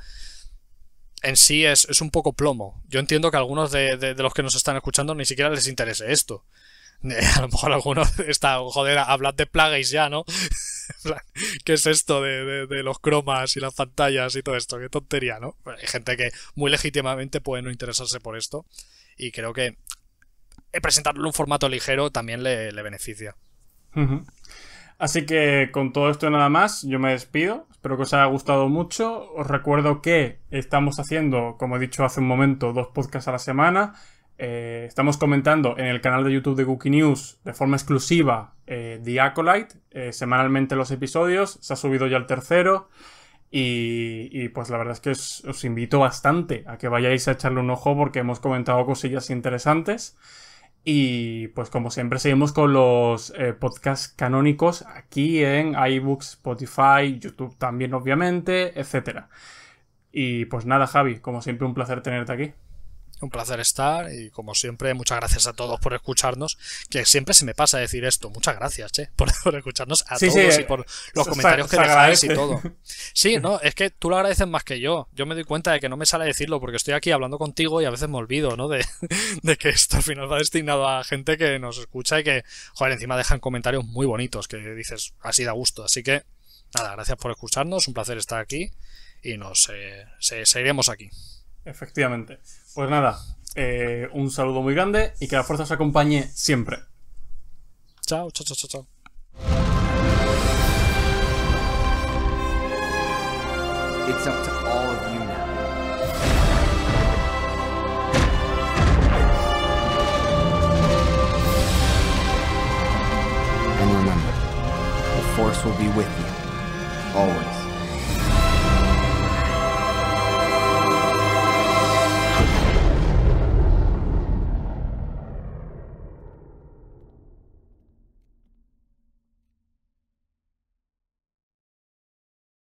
en sí es un poco plomo. Yo entiendo que a algunos de los que nos están escuchando ni siquiera les interese esto. A lo mejor algunos están, joder, hablad de Plagueis ya, ¿no? ¿Qué es esto de los cromas y las pantallas y todo esto? Qué tontería, ¿no? Hay gente que muy legítimamente puede no interesarse por esto y creo que presentarlo en un formato ligero también le beneficia. Así que con todo esto nada más, yo me despido. Espero que os haya gustado mucho. Os recuerdo que estamos haciendo, como he dicho hace un momento, 2 podcasts a la semana. Estamos comentando en el canal de YouTube de Gookie News de forma exclusiva The Acolyte, semanalmente los episodios. Se ha subido ya el 3º y pues la verdad es que os invito bastante a que vayáis a echarle un ojo porque hemos comentado cosillas interesantes. Y pues como siempre seguimos con los podcasts canónicos aquí en iBooks, Spotify, YouTube también obviamente, etc. Y pues nada, Javi, como siempre un placer tenerte aquí. Un placer estar y como siempre muchas gracias a todos por escucharnos, que siempre se me pasa decir esto, muchas gracias por escucharnos a todos y por los comentarios que dejáis y todo. Sí, no, es que tú lo agradeces más que yo me doy cuenta de que no me sale decirlo porque estoy aquí hablando contigo y a veces me olvido, ¿no? de que esto al final va destinado a gente que nos escucha y que, joder, encima dejan comentarios muy bonitos que dices así da gusto, así que nada, gracias por escucharnos, un placer estar aquí y nos seguiremos aquí. Efectivamente. Pues nada, un saludo muy grande y que la fuerza os acompañe siempre. Chao, chao, chao, chao, chao. It's up to all of you now. And remember, the Force will be with you, always.